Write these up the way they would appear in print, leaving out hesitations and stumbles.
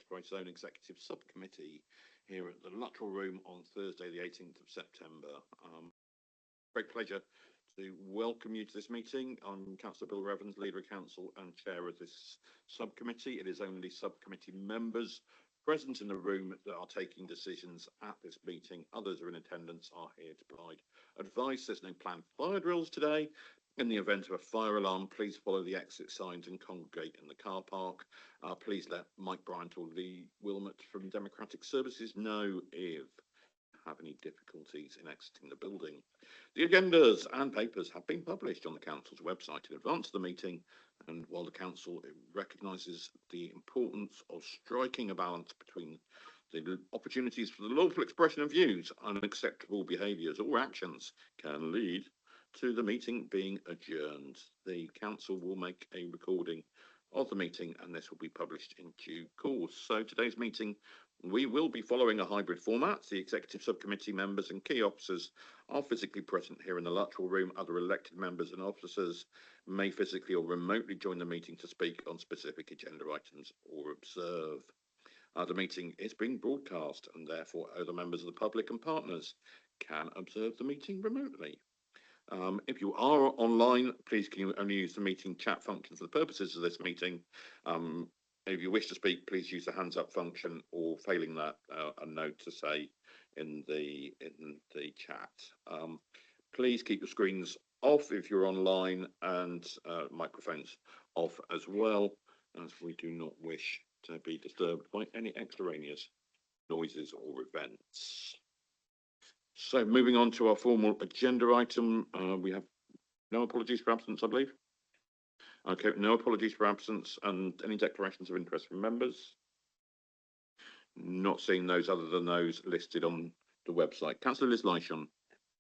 Enterprise Zone Executive Subcommittee here at the Luttrell Room on Thursday, the 18th of September. Great pleasure to welcome you to this meeting. I'm Councillor Bill Revens, Leader of Council and Chair of this subcommittee. It is only subcommittee members present in the room that are taking decisions at this meeting. Others are in attendance, are here to provide advice. There's no planned fire drills today. In the event of a fire alarm, please follow the exit signs and congregate in the car park. Please let Mike Bryant or Lee Wilmot from Democratic Services know if you have any difficulties in exiting the building. The agendas and papers have been published on the Council's website in advance of the meeting, and while the Council recognises the importance of striking a balance between the opportunities for the lawful expression of views, unacceptable behaviours or actions can lead to the meeting being adjourned. The Council will make a recording of the meeting and this will be published in due course. So today's meeting, we will be following a hybrid format. The Executive Subcommittee members and key officers are physically present here in the Luttrell Room. Other elected members and officers may physically or remotely join the meeting to speak on specific agenda items or observe. The meeting is being broadcast and therefore other members of the public and partners can observe the meeting remotely. If you are online, please can you only use the meeting chat function for the purposes of this meeting. If you wish to speak, please use the hands up function, or failing that, a note to say in the chat. Please keep your screens off if you're online, and microphones off as well, as we do not wish to be disturbed by any extraneous noises or events. So moving on to our formal agenda item, we have no apologies for absence, I believe. Okay, no apologies for absence, and any declarations of interest from members? Not seeing those other than those listed on the website. Councillor Liz Lyshon.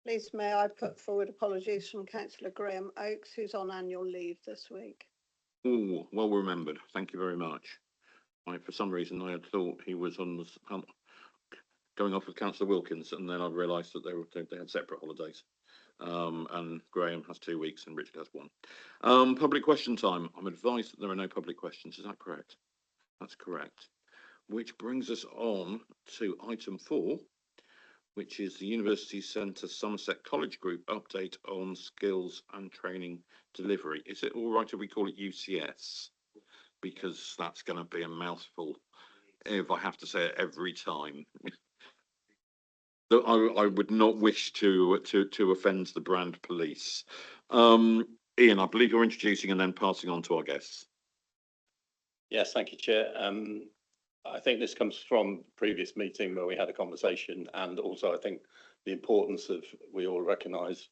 Please may I put forward apologies from Councillor Graham Oakes, who's on annual leave this week. Oh, well remembered. Thank you very much. For some reason, I had thought he was on the going off with Councillor Wilkins, and then I realised that they had separate holidays. And Graham has 2 weeks and Richard has 1. Public question time. I'm advised that there are no public questions. Is that correct? That's correct. Which brings us on to item 4, which is the University Centre Somerset College Group update on skills and training delivery. Is it all right if we call it UCS? Because that's going to be a mouthful if I have to say it every time. I would not wish to offend the brand police. Ian, I believe you're introducing and then passing on to our guests. Yes, thank you, Chair. I think this comes from previous meeting where we had a conversation, and also I think the importance of, we all recognise,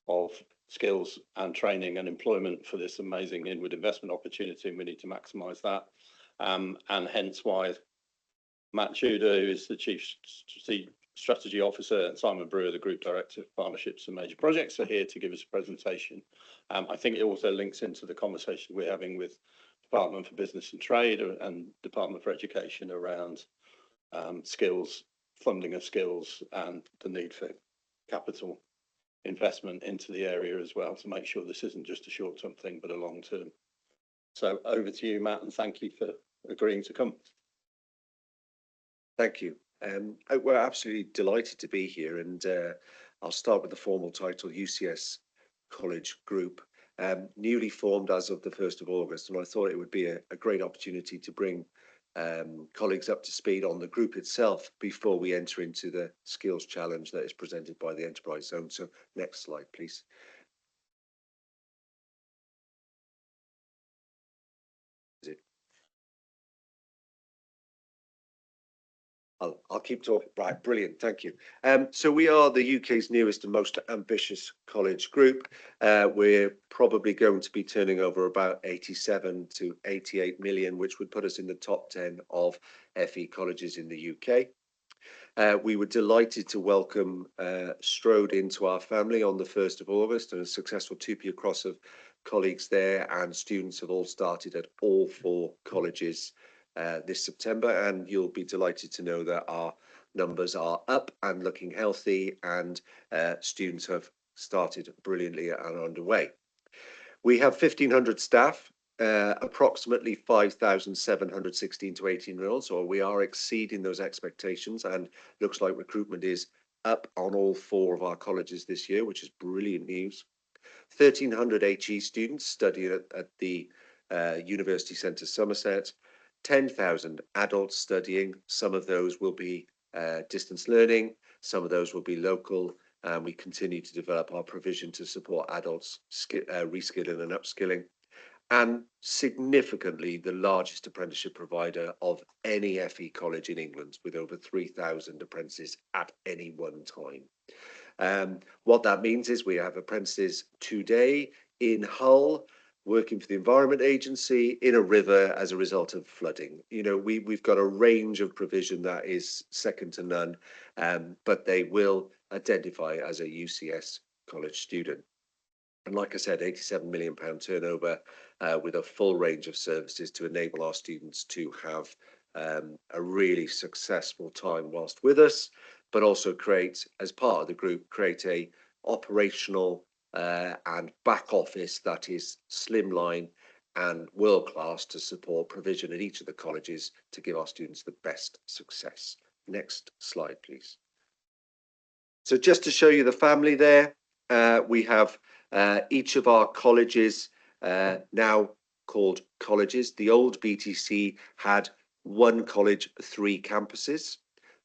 of skills and training and employment for this amazing inward investment opportunity, and we need to maximise that. And hence why Matt Tudor, who is the Chief Strategy Officer, and Simon Brewer, the Group Director of Partnerships and Major Projects, are here to give us a presentation. I think it also links into the conversation we're having with Department for Business and Trade and Department for Education around skills, funding of skills, and the need for capital investment into the area as well, to make sure this isn't just a short-term thing but a long-term. So over to you, Matt, and thank you for agreeing to come. Thank you. We're absolutely delighted to be here, and I'll start with the formal title, UCS College Group, newly formed as of the 1st of August, and I thought it would be a great opportunity to bring colleagues up to speed on the group itself before we enter into the skills challenge that is presented by the Enterprise Zone. So next slide, please. I'll keep talking. Right, brilliant, thank you. So we are the UK's newest and most ambitious college group. We're probably going to be turning over about 87 to 88 million, which would put us in the top 10 of FE colleges in the UK. We were delighted to welcome Strode into our family on the 1st of August, and a successful 2P across of colleagues there, and students have all started at all 4 colleges this September, and you'll be delighted to know that our numbers are up and looking healthy, and students have started brilliantly and are underway. We have 1,500 staff approximately 5,716 to 18-year-olds, or we are exceeding those expectations, and looks like recruitment is up on all 4 of our colleges this year, which is brilliant news. 1,300 HE students studying at the University Centre Somerset, 10,000 adults studying. Some of those will be distance learning, some of those will be local, and we continue to develop our provision to support adults reskilling and upskilling. And significantly, the largest apprenticeship provider of any FE college in England, with over 3,000 apprentices at any one time. What that means is we have apprentices today in Hull working for the Environment Agency in a river as a result of flooding. You know, we've got a range of provision that is second to none, but they will identify as a UCS college student. And like I said, £87 million turnover with a full range of services to enable our students to have a really successful time whilst with us, but also create, as part of the group, create a operational and back office that is slimline and world-class to support provision at each of the colleges to give our students the best success. Next slide, please. So just to show you the family there, we have each of our colleges now called colleges. The old BTC had 1 college, 3 campuses.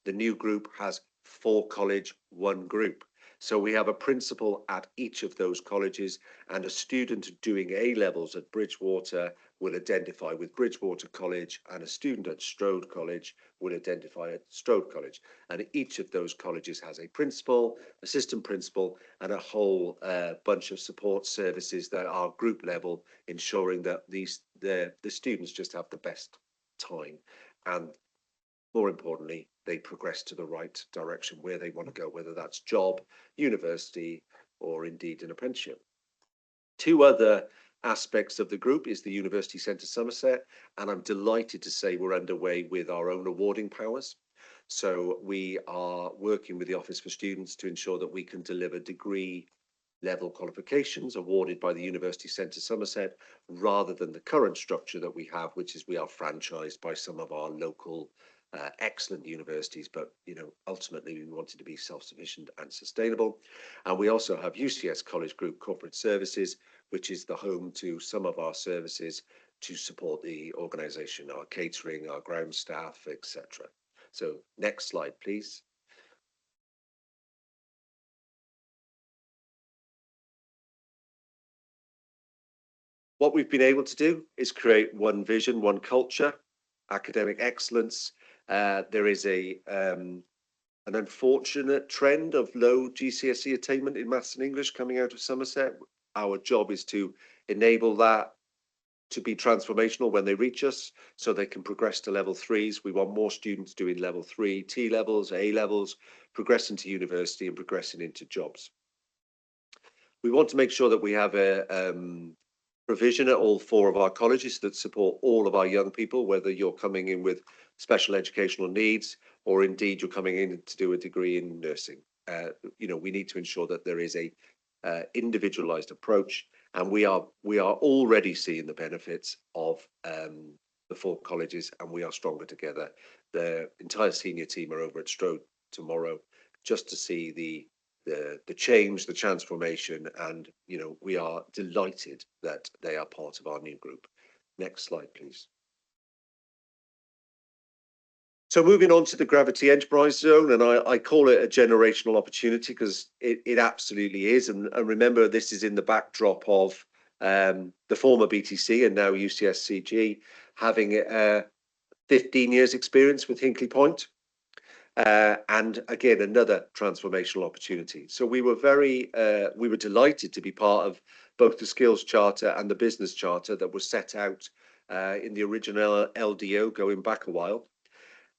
The new group has 4 college, 1 group. So we have a principal at each of those colleges, and a student doing A-levels at Bridgewater will identify with Bridgewater College, and a student at Strode College will identify at Strode College. And each of those colleges has a principal, assistant principal, and a whole bunch of support services that are group level, ensuring that the students just have the best time, and more importantly, they progress to the right direction where they want to go, whether that's job, university, or indeed an apprenticeship. 2 other aspects of the group is the University Centre Somerset, and I'm delighted to say we're underway with our own awarding powers. So we are working with the Office for Students to ensure that we can deliver degree level qualifications awarded by the University Centre Somerset, rather than the current structure that we have, which is we are franchised by some of our local excellent universities, but you know, ultimately we wanted to be self-sufficient and sustainable. And we also have UCS College Group Corporate Services, which is the home to some of our services to support the organisation, our catering, our ground staff, etc. So next slide, please. What we've been able to do is create one vision, one culture, academic excellence. There is an unfortunate trend of low GCSE attainment in maths and English coming out of Somerset. Our job is to enable that to be transformational when they reach us, so they can progress to level 3s. We want more students doing level 3, T levels, A levels, progressing to university and progressing into jobs. We want to make sure that we have a provision at all 4 of our colleges that support all of our young people, whether you're coming in with special educational needs or indeed you're coming in to do a degree in nursing. You know, we need to ensure that there is a individualized approach, and we are already seeing the benefits of the 4 colleges, and we are stronger together. The entire senior team are over at Strode tomorrow just to see the change, the transformation, and you know, we are delighted that they are part of our new group. Next slide, please. So moving on to the Gravity Enterprise Zone, and I call it a generational opportunity because it absolutely is. And remember, this is in the backdrop of the former BTC and now UCSCG having 15 years experience with Hinkley Point. And again, another transformational opportunity. So we were delighted to be part of both the Skills Charter and the Business Charter that was set out in the original LDO going back a while.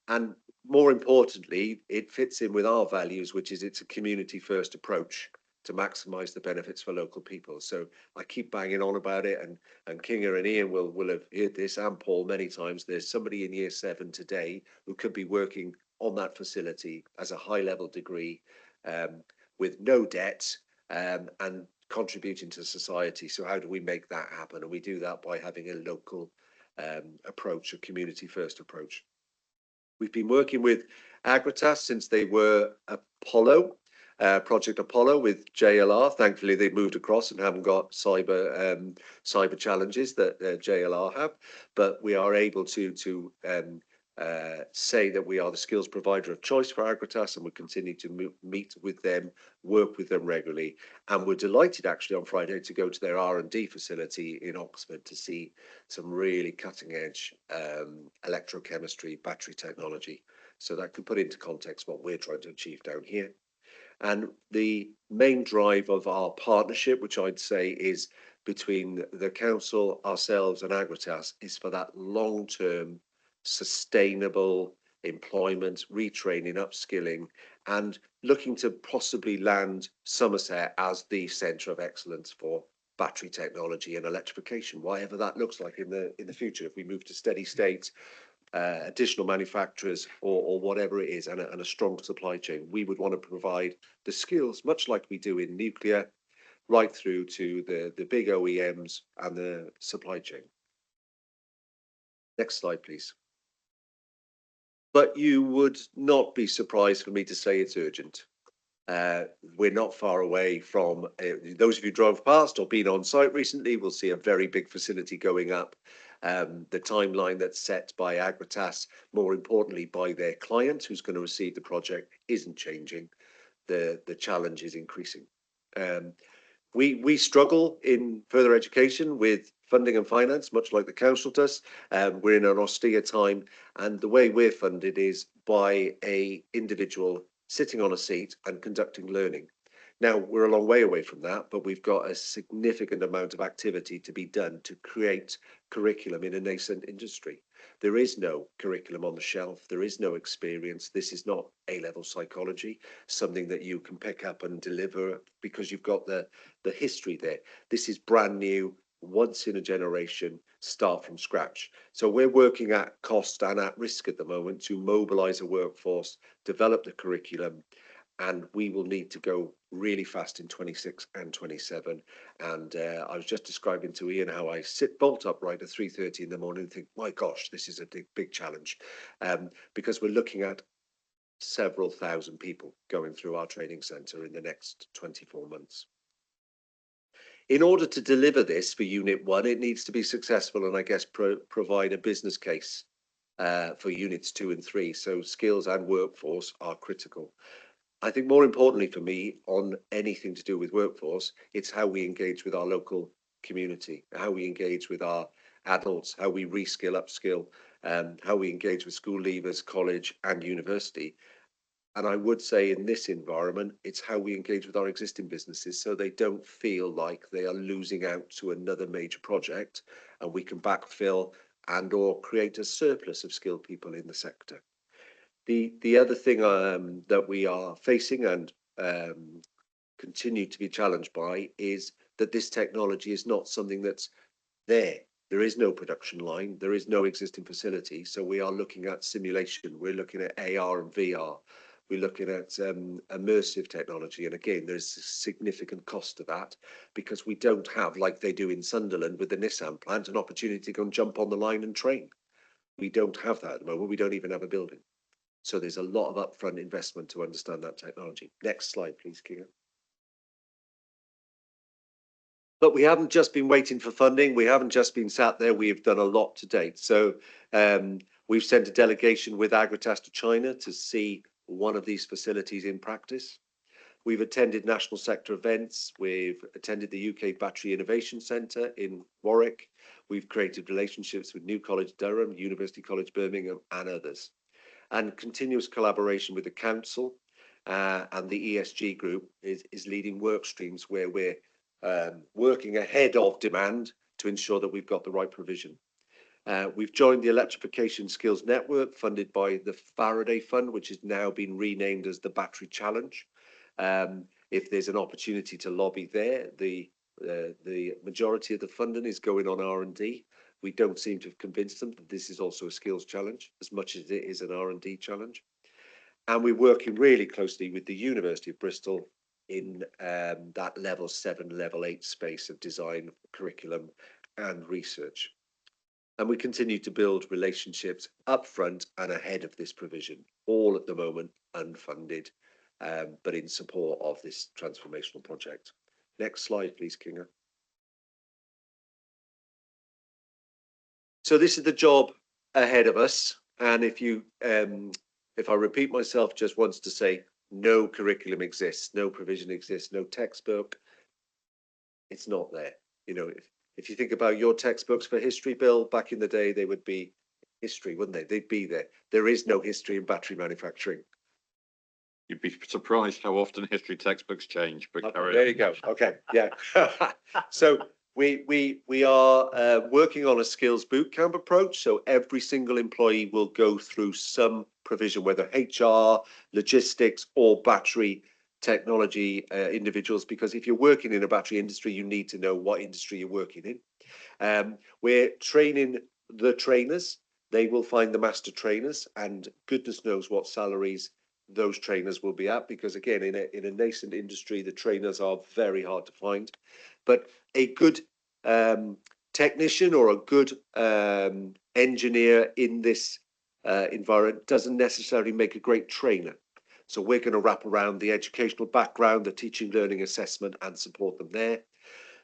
And more importantly, it fits in with our values, which is it's a community first approach to maximise the benefits for local people. So I keep banging on about it, and Kinga and Ian will have heard this, and Paul many times. There's somebody in year 7 today who could be working on that facility as a high level degree with no debt and contributing to society. So how do we make that happen? And we do that by having a local approach, a community first approach. We've been working with Agritas since they were Apollo, Project Apollo with JLR. Thankfully, they've moved across and haven't got cyber challenges that JLR have. But we are able to say that we are the skills provider of choice for Agritas, and we continue to meet with them, work with them regularly. And we're delighted actually on Friday to go to their R&D facility in Oxford to see some really cutting edge electrochemistry, battery technology. So that can put into context what we're trying to achieve down here. And the main drive of our partnership, which I'd say is between the council, ourselves and Agritas, is for that long-term sustainable employment, retraining, upskilling, and looking to possibly land Somerset as the centre of excellence for battery technology and electrification, whatever that looks like in the future. If we move to steady state, additional manufacturers or whatever it is, and a strong supply chain, we would want to provide the skills, much like we do in nuclear, right through to the big OEMs and the supply chain. Next slide, please. But you would not be surprised for me to say it's urgent. We're not far away from, those of you who drove past or been on site recently will see a very big facility going up. The timeline that's set by Agritas, more importantly by their client who's going to receive the project, isn't changing. The challenge is increasing. We struggle in further education with funding and finance, much like the council does. We're in an austere time, and the way we're funded is by an individual sitting on a seat and conducting learning. Now, we're a long way away from that, but we've got a significant amount of activity to be done to create curriculum in a nascent industry. There is no curriculum on the shelf. There is no experience. This is not A-level psychology, something that you can pick up and deliver because you've got the history there. This is brand new, once in a generation, start from scratch. So we're working at cost and at risk at the moment to mobilize a workforce, develop the curriculum, and we will need to go really fast in 26 and 27. And I was just describing to Ian how I sit bolt upright at 3:30 in the morning and think, my gosh, this is a big challenge, because we're looking at several thousand people going through our training centre in the next 24 months. In order to deliver this for Unit 1, it needs to be successful and I guess provide a business case for Units 2 and 3. So skills and workforce are critical. I think more importantly for me on anything to do with workforce, it's how we engage with our local community, how we engage with our adults, how we reskill, upskill, how we engage with school leavers, college and university. And I would say in this environment, it's how we engage with our existing businesses so they don't feel like they are losing out to another major project and we can backfill and or create a surplus of skilled people in the sector. The other thing that we are facing and continue to be challenged by is that this technology is not something that's there. There is no production line. There is no existing facility. So we are looking at simulation. We're looking at AR and VR. We're looking at immersive technology. And again, there's a significant cost to that because we don't have, like they do in Sunderland with the Nissan plant, an opportunity to go and jump on the line and train. We don't have that at the moment. We don't even have a building. So there's a lot of upfront investment to understand that technology. Next slide, please, Keegan. But we haven't just been waiting for funding. We haven't just been sat there. We've done a lot to date. So we've sent a delegation with Agritas to China to see one of these facilities in practice. We've attended national sector events. We've attended the UK Battery Innovation Centre in Warwick. We've created relationships with New College Durham, University College Birmingham and others. And continuous collaboration with the council and the ESG group is leading work streams where we're working ahead of demand to ensure that we've got the right provision. We've joined the Electrification Skills Network funded by the Faraday Fund, which has now been renamed as the Battery Challenge. If there's an opportunity to lobby there, the majority of the funding is going on R&D. We don't seem to have convinced them that this is also a skills challenge as much as it is an R&D challenge. And we're working really closely with the University of Bristol in that level 7, level 8 space of design, curriculum and research. And we continue to build relationships up front and ahead of this provision, all at the moment unfunded, but in support of this transformational project. Next slide, please, Kinga. So this is the job ahead of us. And if I repeat myself just once to say, no curriculum exists, no provision exists, no textbook, it's not there. You know, if you think about your textbooks for history, Bill, back in the day, they would be history, wouldn't they? They'd be there. There is no history in battery manufacturing. You'd be surprised how often history textbooks change, but carry There on. you go. Okay, yeah. So we are working on a skills bootcamp approach. So every single employee will go through some provision, whether HR, logistics, or battery technology individuals. Because if you're working in a battery industry, you need to know what industry you're working in. We're training the trainers. They will find the master trainers, and goodness knows what salaries those trainers will be at, because again, in a nascent industry, the trainers are very hard to find. But a good technician or a good engineer in this environment doesn't necessarily make a great trainer. So we're going to wrap around the educational background, the teaching, learning, assessment, and support them there.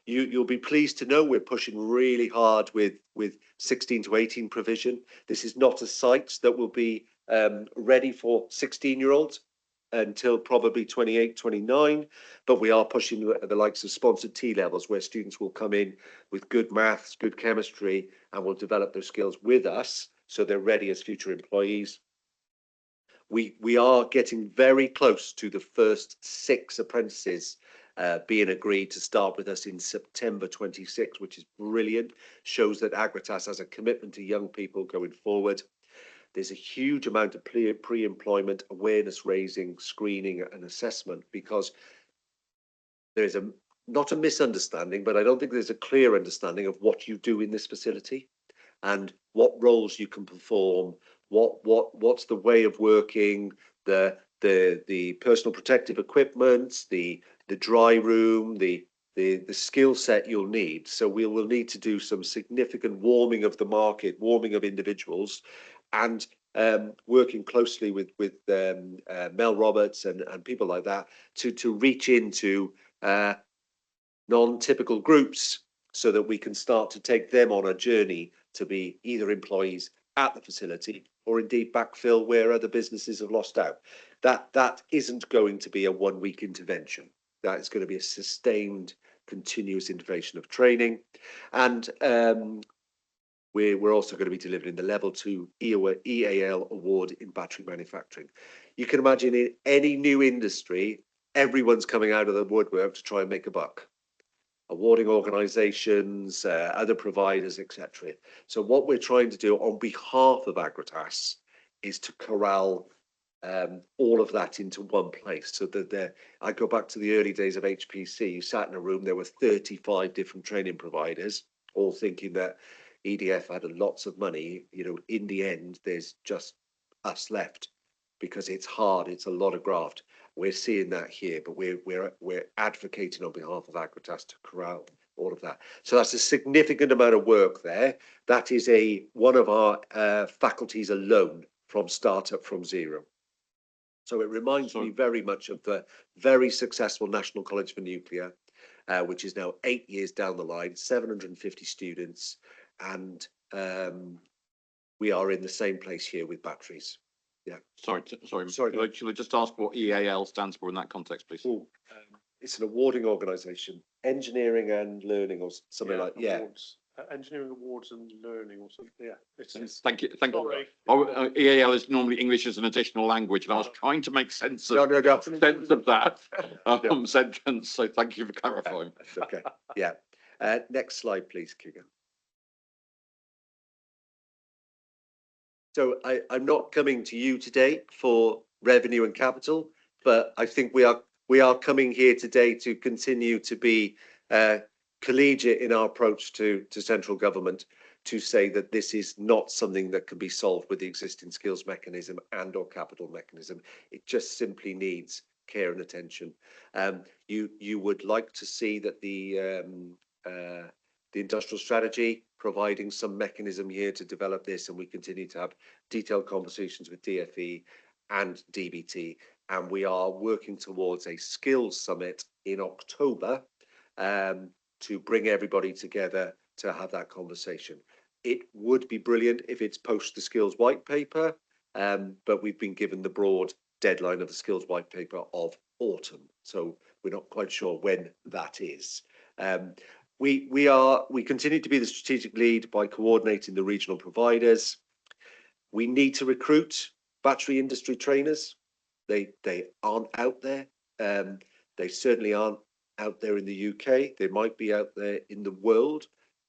You'll be pleased to know we're pushing really hard with 16 to 18 provision. This is not a site that will be ready for 16-year-olds until probably 28, 29, but we are pushing the likes of sponsored T levels, where students will come in with good maths, good chemistry, and will develop their skills with us, so they're ready as future employees. We are getting very close to the first 6 apprentices being agreed to start with us in September 26, which is brilliant. Shows that Agritas has a commitment to young people going forward. There's a huge amount of pre-employment awareness raising, screening and assessment, because there's not a misunderstanding, but I don't think there's a clear understanding of what you do in this facility and what roles you can perform, what's the way of working, the personal protective equipment, the dry room, the skill set you'll need. So we will need to do some significant warming of the market, warming of individuals, and working closely with Mel Roberts and people like that to reach into non-typical groups, so that we can start to take them on a journey to be either employees at the facility or indeed backfill where other businesses have lost out. That isn't going to be a one-week intervention. That is going to be a sustained, continuous intervention of training. And we're also going to be delivering the level 2 EAL award in battery manufacturing. You can imagine in any new industry, everyone's coming out of the woodwork to try and make a buck. Awarding organisations, other providers, etc. So what we're trying to do on behalf of Agritas is to corral all of that into one place, so that I go back to the early days of HPC. You sat in a room, there were 35 different training providers, all thinking that EDF had lots of money. You know, in the end, there's just us left, because it's hard, it's a lot of graft. We're seeing that here, but we're advocating on behalf of Agritas to corral all of that. So that's a significant amount of work there. That is one of our faculties alone from startup from zero. So it reminds me very much of the very successful National College for Nuclear, which is now 8 years down the line, 750 students, and we are in the same place here with batteries. Yeah. Sorry. Sorry. Shall I just ask what EAL stands for in that context, please? It's an awarding organisation, engineering and learning, or something like awards, engineering awards and learning, or something. Yeah, it's Thank you. sorry. Oh, EAL is normally English as an additional language, and I was trying to make sense of No. sense of that sentence. So thank you for clarifying. That's okay. Yeah. Next slide, please, Keegan. So I'm not coming to you today for revenue and capital, but I think we are coming here today to continue to be collegiate in our approach to central government, to say that this is not something that can be solved with the existing skills mechanism and or capital mechanism. It just simply needs care and attention. You would like to see that the industrial strategy providing some mechanism here to develop this, and we continue to have detailed conversations with DFE and DBT, and we are working towards a skills summit in October to bring everybody together to have that conversation. It would be brilliant if it's post the skills white paper, but we've been given the broad deadline of the skills white paper of autumn, so we're not quite sure when that is. We continue to be the strategic lead by coordinating the regional providers. We need to recruit battery industry trainers. They aren't out there. They certainly aren't out there in the UK. They might be out there in the world,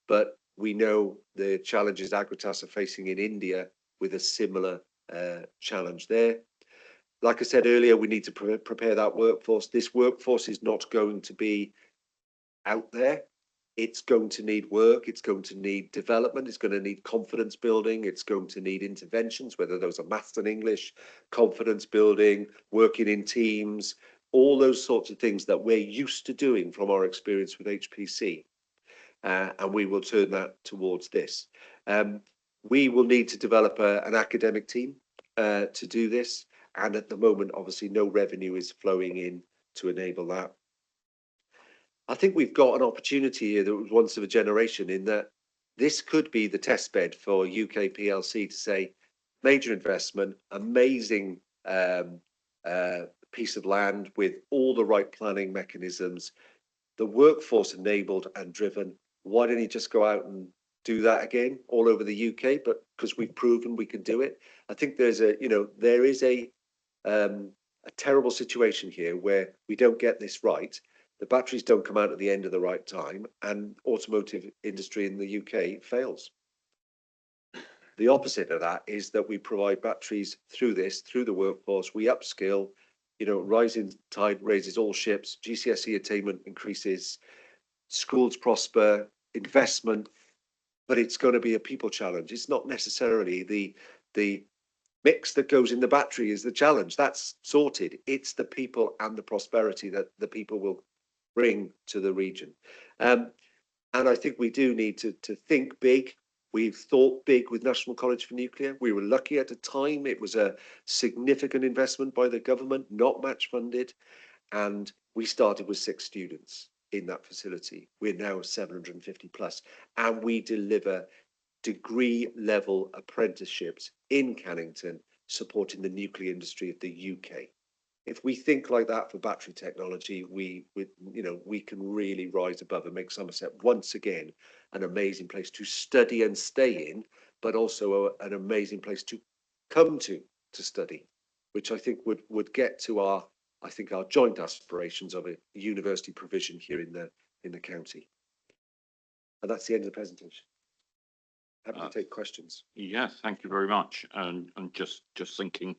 but we know the challenges Agratas are facing in India with a similar challenge there. Like I said earlier, we need to prepare that workforce. This workforce is not going to be out there. It's going to need work. It's going to need development. It's going to need confidence building. It's going to need interventions, whether those are maths and English, confidence building, working in teams, all those sorts of things that we're used to doing from our experience with HPC. And we will turn that towards this. We will need to develop an academic team to do this. And at the moment, obviously, no revenue is flowing in to enable that. I think we've got an opportunity here that was once of a generation, in that this could be the test bed for UK PLC to say, major investment, amazing piece of land with all the right planning mechanisms, the workforce enabled and driven. Why don't you just go out and do that again all over the UK? But because we've proven we can do it. I think there's there is a terrible situation here where we don't get this right. The batteries don't come out at the end of the right time, and automotive industry in the UK fails. The opposite of that is that we provide batteries through the workforce. We upskill, rising tide raises all ships, GCSE attainment increases, schools prosper, investment, but it's going to be a people challenge. It's not necessarily the mix that goes in the battery is the challenge. That's sorted. It's the people and the prosperity that the people will bring to the region. And I think we do need to think big. We've thought big with National College for Nuclear. We were lucky at the time. It was a significant investment by the government, not match funded. And we started with 6 students in that facility. We're now 750 plus, and we deliver degree level apprenticeships in Cannington, supporting the nuclear industry of the UK. If we think like that for battery technology, we can really rise above and make Somerset once again an amazing place to study and stay in, but also an amazing place to come to study, which I think would get to our joint aspirations of a university provision here in the county. And that's the end of the presentation. Happy to take questions. Yes, thank you very much. And just thinking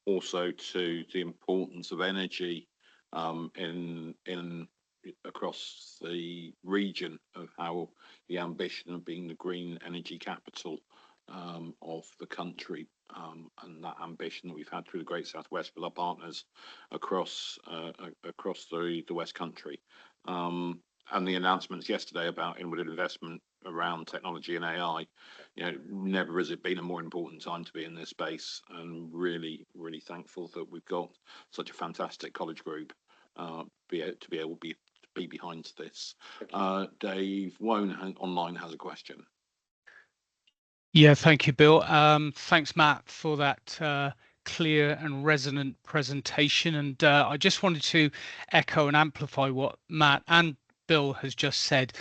also to the importance of energy in across the region, of how the ambition of being the green energy capital of the country, and that ambition that we've had through the Great Southwest with our partners across the West Country, and the announcements yesterday about inward investment around technology and AI. Never has it been a more important time to be in this space, and really thankful that we've got such a fantastic college group to be able to be behind this. Dave Wone online has a question. Yeah, thank you, Bill. Thanks, Matt, for that clear and resonant presentation. And I just wanted to echo and amplify what Matt and Bill has just said,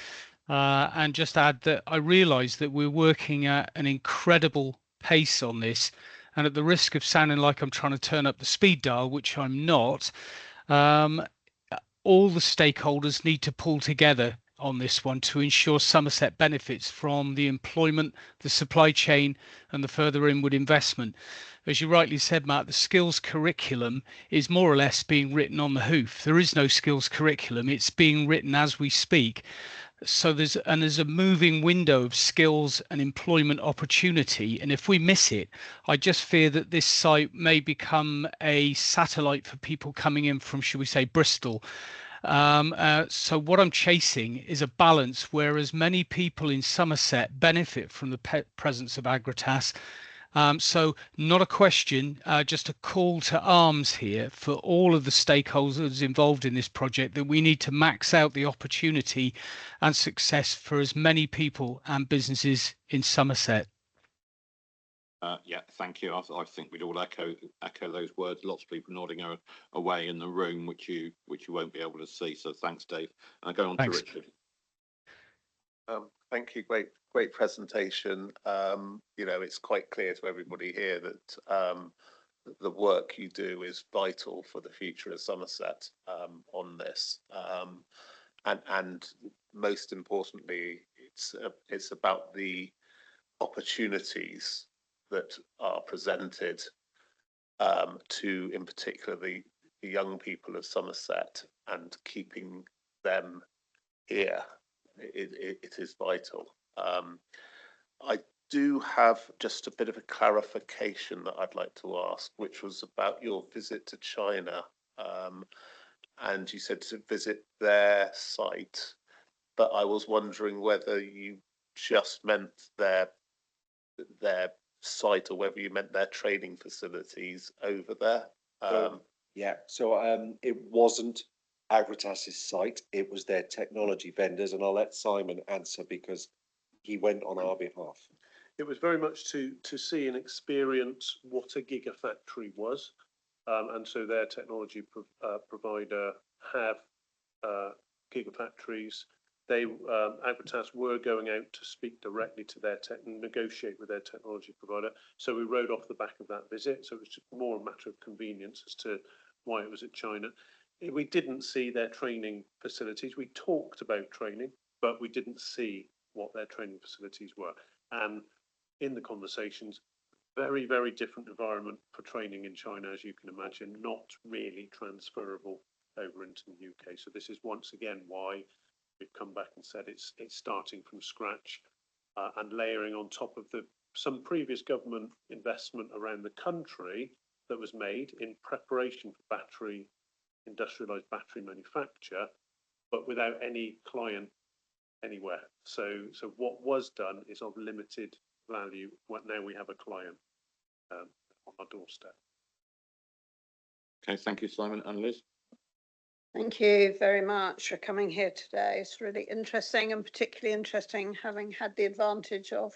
and just add that I realise that we're working at an incredible pace on this, and at the risk of sounding like I'm trying to turn up the speed dial, which I'm not, all the stakeholders need to pull together on this one to ensure Somerset benefits from the employment, the supply chain, and the further inward investment. As you rightly said, Matt, the skills curriculum is more or less being written on the hoof. There is no skills curriculum. It's being written as we speak. So there's a moving window of skills and employment opportunity. And if we miss it, I just fear that this site may become a satellite for people coming in from, should we say, Bristol. So what I'm chasing is a balance where as many people in Somerset benefit from the presence of Agratas. So not a question, just a call to arms here for all of the stakeholders involved in this project that we need to max out the opportunity and success for as many people and businesses in Somerset. Yeah, thank you. I think we'd all echo those words. Lots of people nodding away in the room, which you won't be able to see. So thanks, Dave. Go on Thanks. to Richard. Thank you. Great presentation. You know, it's quite clear to everybody here that the work you do is vital for the future of Somerset on this. And most importantly, it's about the opportunities that are presented to, in particular, the young people of Somerset, and keeping them here. It is vital. I do have just a bit of a clarification that I'd like to ask, which was about your visit to China. And you said to visit their site, but I was wondering whether you just meant their site or whether you meant their training facilities over there. Yeah, so it wasn't Agratas's site, it was their technology vendors, and I'll let Simon answer because he went on our behalf. It was very much to see and experience what a gigafactory was. And so their technology provider have gigafactories. They, Agratas, were going out to speak directly to their negotiate with their technology provider. So we rode off the back of that visit. So it was just more a matter of convenience as to why it was at China. We didn't see their training facilities. We talked about training, but we didn't see what their training facilities were. And in the conversations, very, very different environment for training in China, as you can imagine, not really transferable over into the UK. So this is once again why we've come back and said it's starting from scratch and layering on top of some previous government investment around the country that was made in preparation for industrialized battery manufacture, but without any client anywhere. So what was done is of limited value. Now we have a client on our doorstep. Okay, thank you, Simon. And Liz? Thank you very much for coming here today. It's really interesting, and particularly interesting having had the advantage of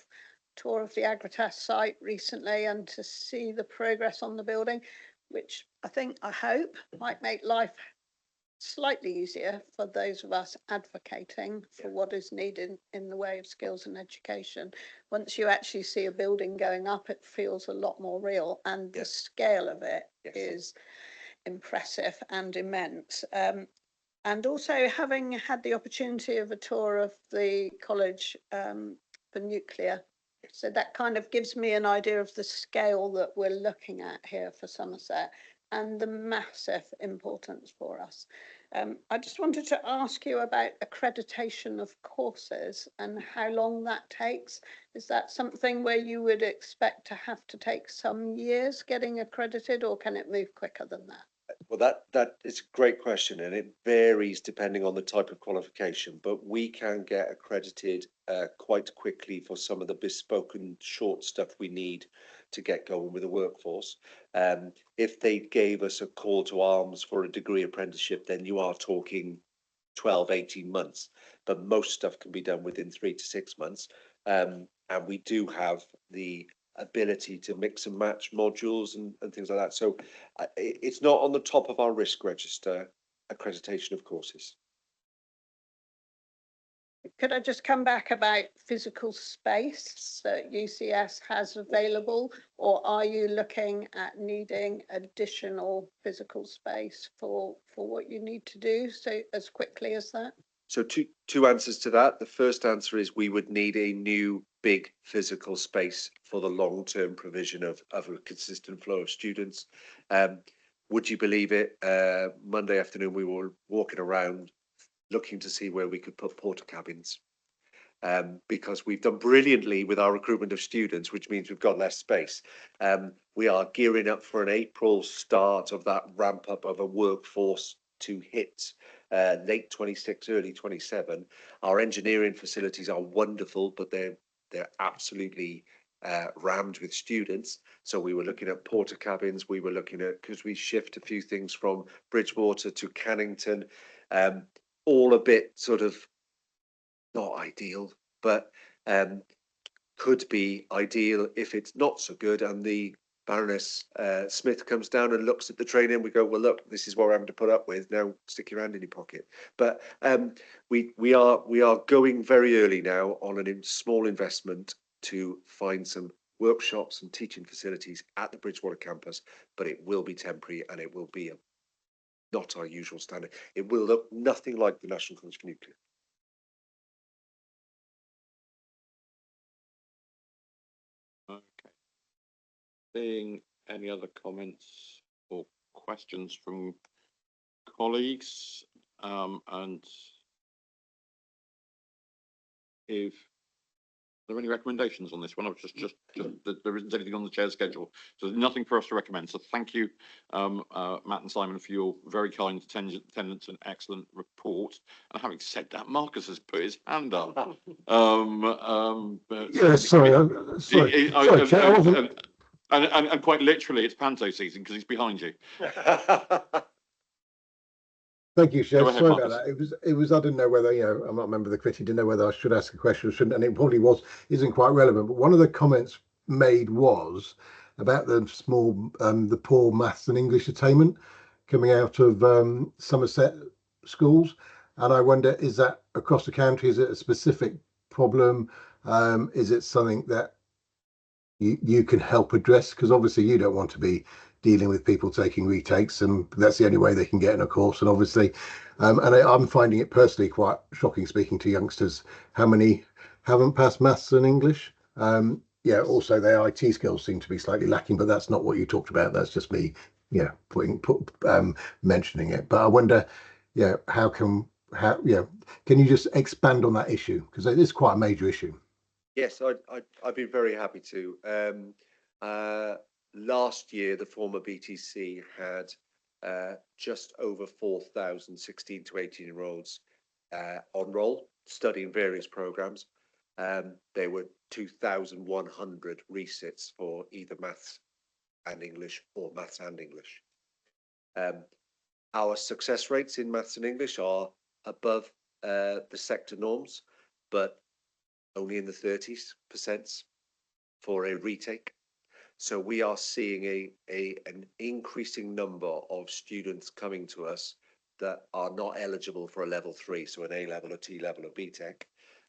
tour of the Agratas site recently and to see the progress on the building, which I hope might make life slightly easier for those of us advocating for what is needed in the way of skills and education. Once you actually see a building going up, it feels a lot more real, and the scale of it is impressive and immense. And also, having had the opportunity of a tour of the college for nuclear, so that kind of gives me an idea of the scale that we're looking at here for Somerset and the massive importance for us. I just wanted to ask you about accreditation of courses and how long that takes. Is that something where you would expect to have to take some years getting accredited, or can it move quicker than that? Well, that is a great question, and it varies depending on the type of qualification, but we can get accredited quite quickly for some of the bespoke and short stuff we need to get going with the workforce. If they gave us a call to arms for a degree apprenticeship, then you are talking 12, 18 months, but most stuff can be done within 3 to 6 months. And we do have the ability to mix and match modules and things like that. So it's not on the top of our risk register, accreditation of courses. Could I just come back about physical space that UCS has available, or are you looking at needing additional physical space for what you need to do so as quickly as that? So two answers to that. The first answer is we would need a new big physical space for the long-term provision of a consistent flow of students. Would you believe it? Monday afternoon, we were walking around looking to see where we could put porta cabins. Because we've done brilliantly with our recruitment of students, which means we've got less space. We are gearing up for an April start of that ramp up of a workforce to hit late 26, early 27. Our engineering facilities are wonderful, but they're absolutely rammed with students. So we were looking at porta cabins. We were looking at, because we shift a few things from Bridgewater to Cannington, all a bit sort of not ideal, but could be ideal if it's not so good. And the Baroness Smith comes down and looks at the training. We go, well, look, this is what we're having to put up with. Now stick your hand in your pocket. But we are going very early now on a small investment to find some workshops and teaching facilities at the Bridgewater campus, but it will be temporary and it will be not our usual standard. It will look nothing like the National College of Nuclear. Okay. Seeing any other comments or questions from colleagues, and if there are any recommendations on this one, I was just that there isn't anything on the chair's schedule, so there's nothing for us to recommend. So thank you, Matt and Simon, for your very kind attendance and excellent report. And having said that, Marcus has put his hand up. Yeah, sorry, sorry, Chair, I wasn't. And quite literally, it's panto season because he's behind you. Thank you, Chair. Go ahead, Sorry Marcus. about that. It was. I didn't know whether, I'm not a member of the committee. Didn't know whether I should ask a question or shouldn't, and it probably isn't quite relevant. But one of the comments made was about the the poor maths and English attainment coming out of Somerset schools, and I wonder, is that across the country? Is it a specific problem? Is it something that you can help address? Because obviously you don't want to be dealing with people taking retakes, and that's the only way they can get in a course. And obviously, and I'm finding it personally quite shocking speaking to youngsters how many haven't passed maths and English. Yeah, also their IT skills seem to be slightly lacking, but that's not what you talked about. That's just me, mentioning it. But I wonder, can you just expand on that issue, because it is quite a major issue. Yes, I'd be very happy to. Last year, the former BTC had just over 4,000 16 to 18-year-olds on roll studying various programs. There were 2,100 resits for either maths and English or maths and English. Our success rates in maths and English are above the sector norms, but only in the 30% for a retake. So we are seeing an increasing number of students coming to us that are not eligible for a level 3, so an A level, a T level, or BTEC.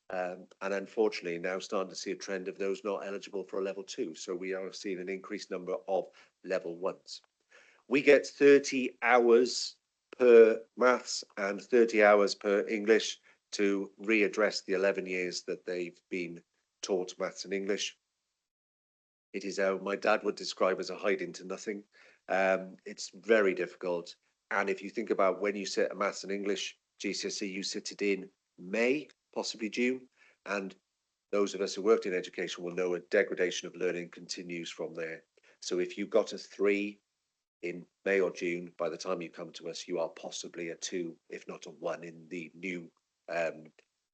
And unfortunately now starting to see a trend of those not eligible for a level 2. So we are seeing an increased number of level 1s. We get 30 hours per maths and 30 hours per English to readdress the 11 years that they've been taught maths and English. It is my dad would describe as a hide into nothing. It's very difficult. And if you think about when you sit a maths and English GCSE, you sit it in May, possibly June. And those of us who worked in education will know a degradation of learning continues from there. So if you got a 3 in May or June, by the time you come to us, you are possibly a 2, if not a 1 in the new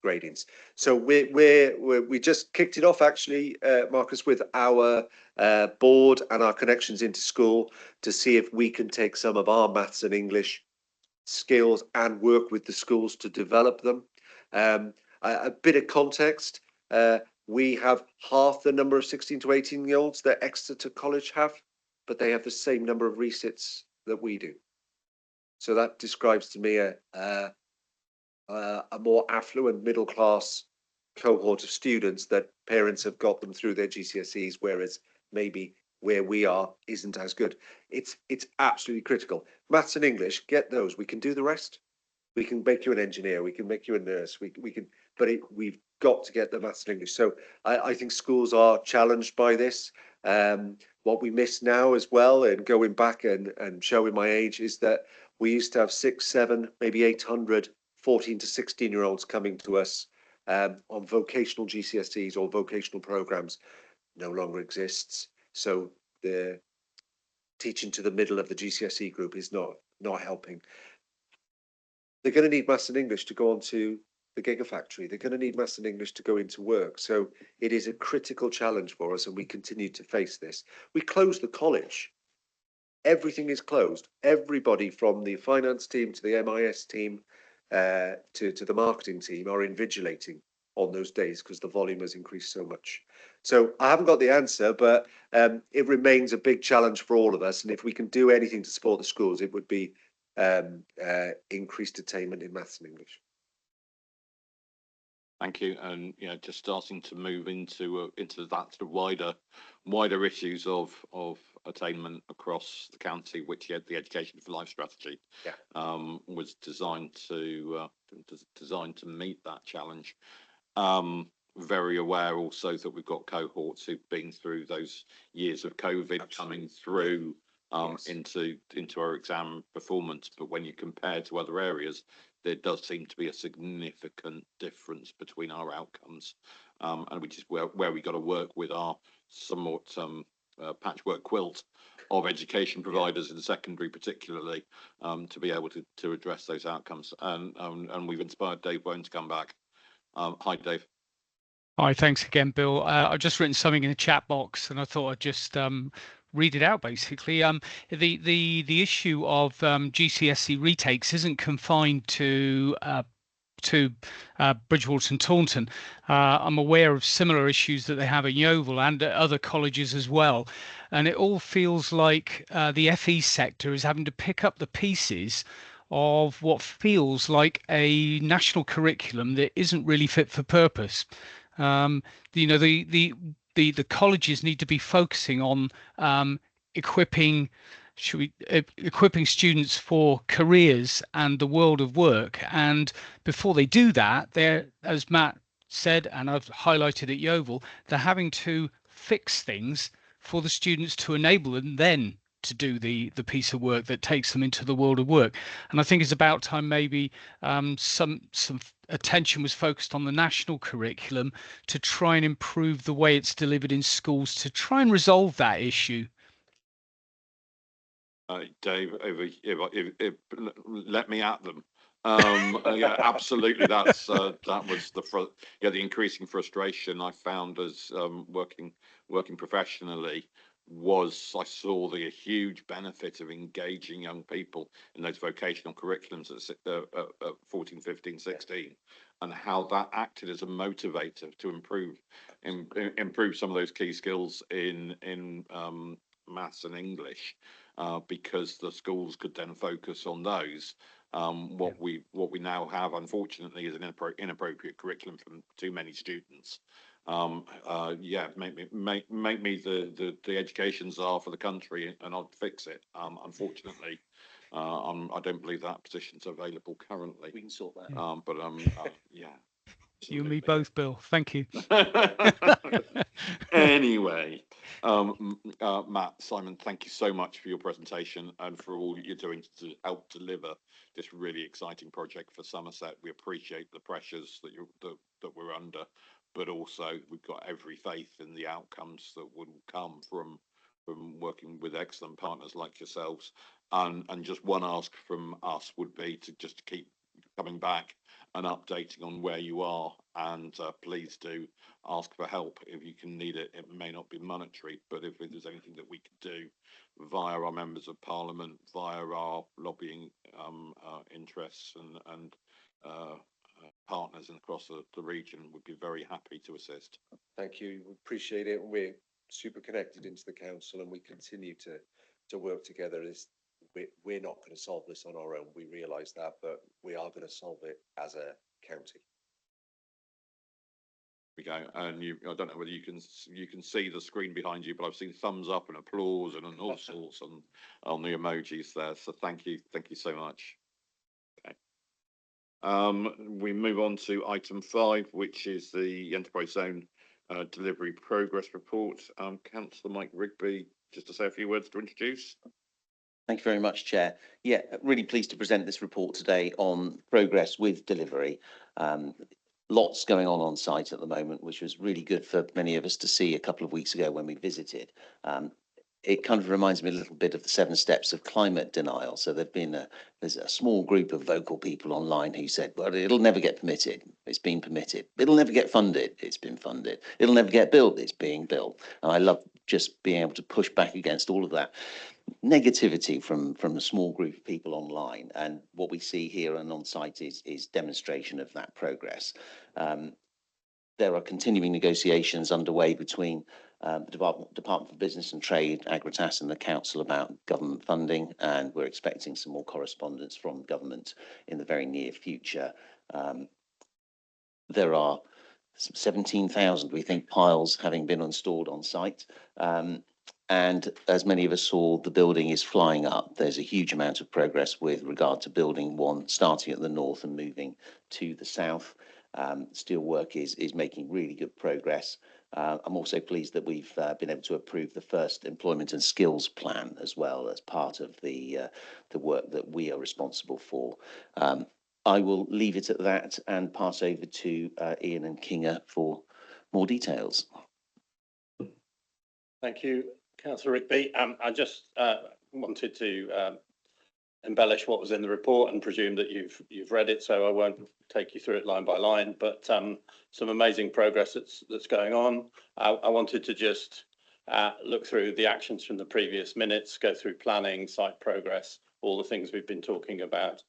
gradings. So we just kicked it off actually, Marcus, with our board and our connections into school to see if we can take some of our maths and English skills and work with the schools to develop them. A bit of context, we have half the number of 16 to 18-year-olds that Exeter College have, but they have the same number of resits that we do. So that describes to me a more affluent middle class cohort of students that parents have got them through their GCSEs, whereas maybe where we are isn't as good. It's absolutely critical. Maths and English, get those. We can do the rest. We can make you an engineer. We can make you a nurse. We can, but we've got to get the maths and English. So I think schools are challenged by this. What we miss now as well, and going back and showing my age, is that we used to have 600, 700, maybe 800 14 to 16-year-olds coming to us on vocational GCSEs or vocational programs no longer exists. So the teaching to the middle of the GCSE group is not helping. They're going to need maths and English to go on to the Gigafactory. They're going to need maths and English to go into work. So it is a critical challenge for us, and we continue to face this. We closed the college. Everything is closed. Everybody from the finance team to the MIS team to the marketing team are invigilating on those days because the volume has increased so much. So I haven't got the answer, but it remains a big challenge for all of us. And if we can do anything to support the schools, it would be increased attainment in maths and English. Thank you. And just starting to move into that sort of wider issues of attainment across the county, which the Education for Life strategy was designed to meet that challenge. Very aware also that we've got cohorts who've been through those years of COVID coming through into our exam performance, but when you compare to other areas, there does seem to be a significant difference between our outcomes, and which is where we got to work with our somewhat patchwork quilt of education providers in secondary, particularly, to be able to address those outcomes. And we've inspired Dave Bone to come back. Hi, Dave. Hi, thanks again, Bill. I've just written something in the chat box, and I thought I'd just read it out. Basically, the issue of GCSE retakes isn't confined to Bridgewater and Taunton. I'm aware of similar issues that they have at Yeovil and at other colleges as well. And it all feels like the FE sector is having to pick up the pieces of what feels like a national curriculum that isn't really fit for purpose. The colleges need to be focusing on equipping students for careers and the world of work. And before they do that, they're, as Matt said, and I've highlighted at Yeovil, they're having to fix things for the students to enable them then to do the piece of work that takes them into the world of work. And I think it's about time maybe some attention was focused on the national curriculum to try and improve the way it's delivered in schools to try and resolve that issue. Dave, let me at them. Yeah, absolutely. That was the increasing frustration I found as working professionally. I saw the huge benefit of engaging young people in those vocational curriculums at 14, 15, 16, and how that acted as a motivator to improve some of those key skills in maths and English, because the schools could then focus on those. What we now have, unfortunately, is an inappropriate curriculum from too many students. Make me the education czar for the country, and I'll fix it. Unfortunately, I don't believe that position's available currently. We can sort that. Yeah. You and me both, Bill. Thank you. Anyway, Matt, Simon, thank you so much for your presentation and for all you're doing to help deliver this really exciting project for Somerset. We appreciate the pressures that we're under, but also we've got every faith in the outcomes that will come from working with excellent partners like yourselves. And just one ask from us would be to just keep coming back and updating on where you are, and please do ask for help if you can need it. It may not be monetary, but if there's anything that we could do via our members of parliament, via our lobbying interests and partners across the region, would be very happy to assist. Thank you. We appreciate it. We're super connected into the council, and we continue to work together. We're not going to solve this on our own. We realise that, but we are going to solve it as a county. We go, and I don't know whether you can see the screen behind you, but I've seen thumbs up and applause and all sorts on the emojis there. So thank you so much. Okay. We move on to item 5, which is the Enterprise Zone Delivery Progress Report. Councillor Mike Rigby, just to say a few words to introduce. Thank you very much, Chair. Yeah, really pleased to present this report today on progress with delivery. Lots going on site at the moment, which was really good for many of us to see a couple of weeks ago when we visited. It kind of reminds me a little bit of the 7 steps of climate denial. So there's a small group of vocal people online who said, well, it'll never get permitted. It's been permitted. It'll never get funded. It's been funded. It'll never get built. It's being built. And I love just being able to push back against all of that negativity from a small group of people online, and what we see here and on site is demonstration of that progress. There are continuing negotiations underway between the Department for Business and Trade, Agritas and the Council about government funding, and we're expecting some more correspondence from government in the very near future. There are 17,000, we think, piles having been installed on site. And as many of us saw, the building is flying up. There's a huge amount of progress with regard to building 1, starting at the north and moving to the south. Steelwork is making really good progress. I'm also pleased that we've been able to approve the first employment and skills plan as well as part of the work that we are responsible for. I will leave it at that and pass over to Ian and Kinga for more details. Thank you, Councillor Rigby. I just wanted to embellish what was in the report and presume that you've read it, so I won't take you through it line by line, but some amazing progress that's going on. I wanted to just look through the actions from the previous minutes, go through planning, site progress, all the things we've been talking about.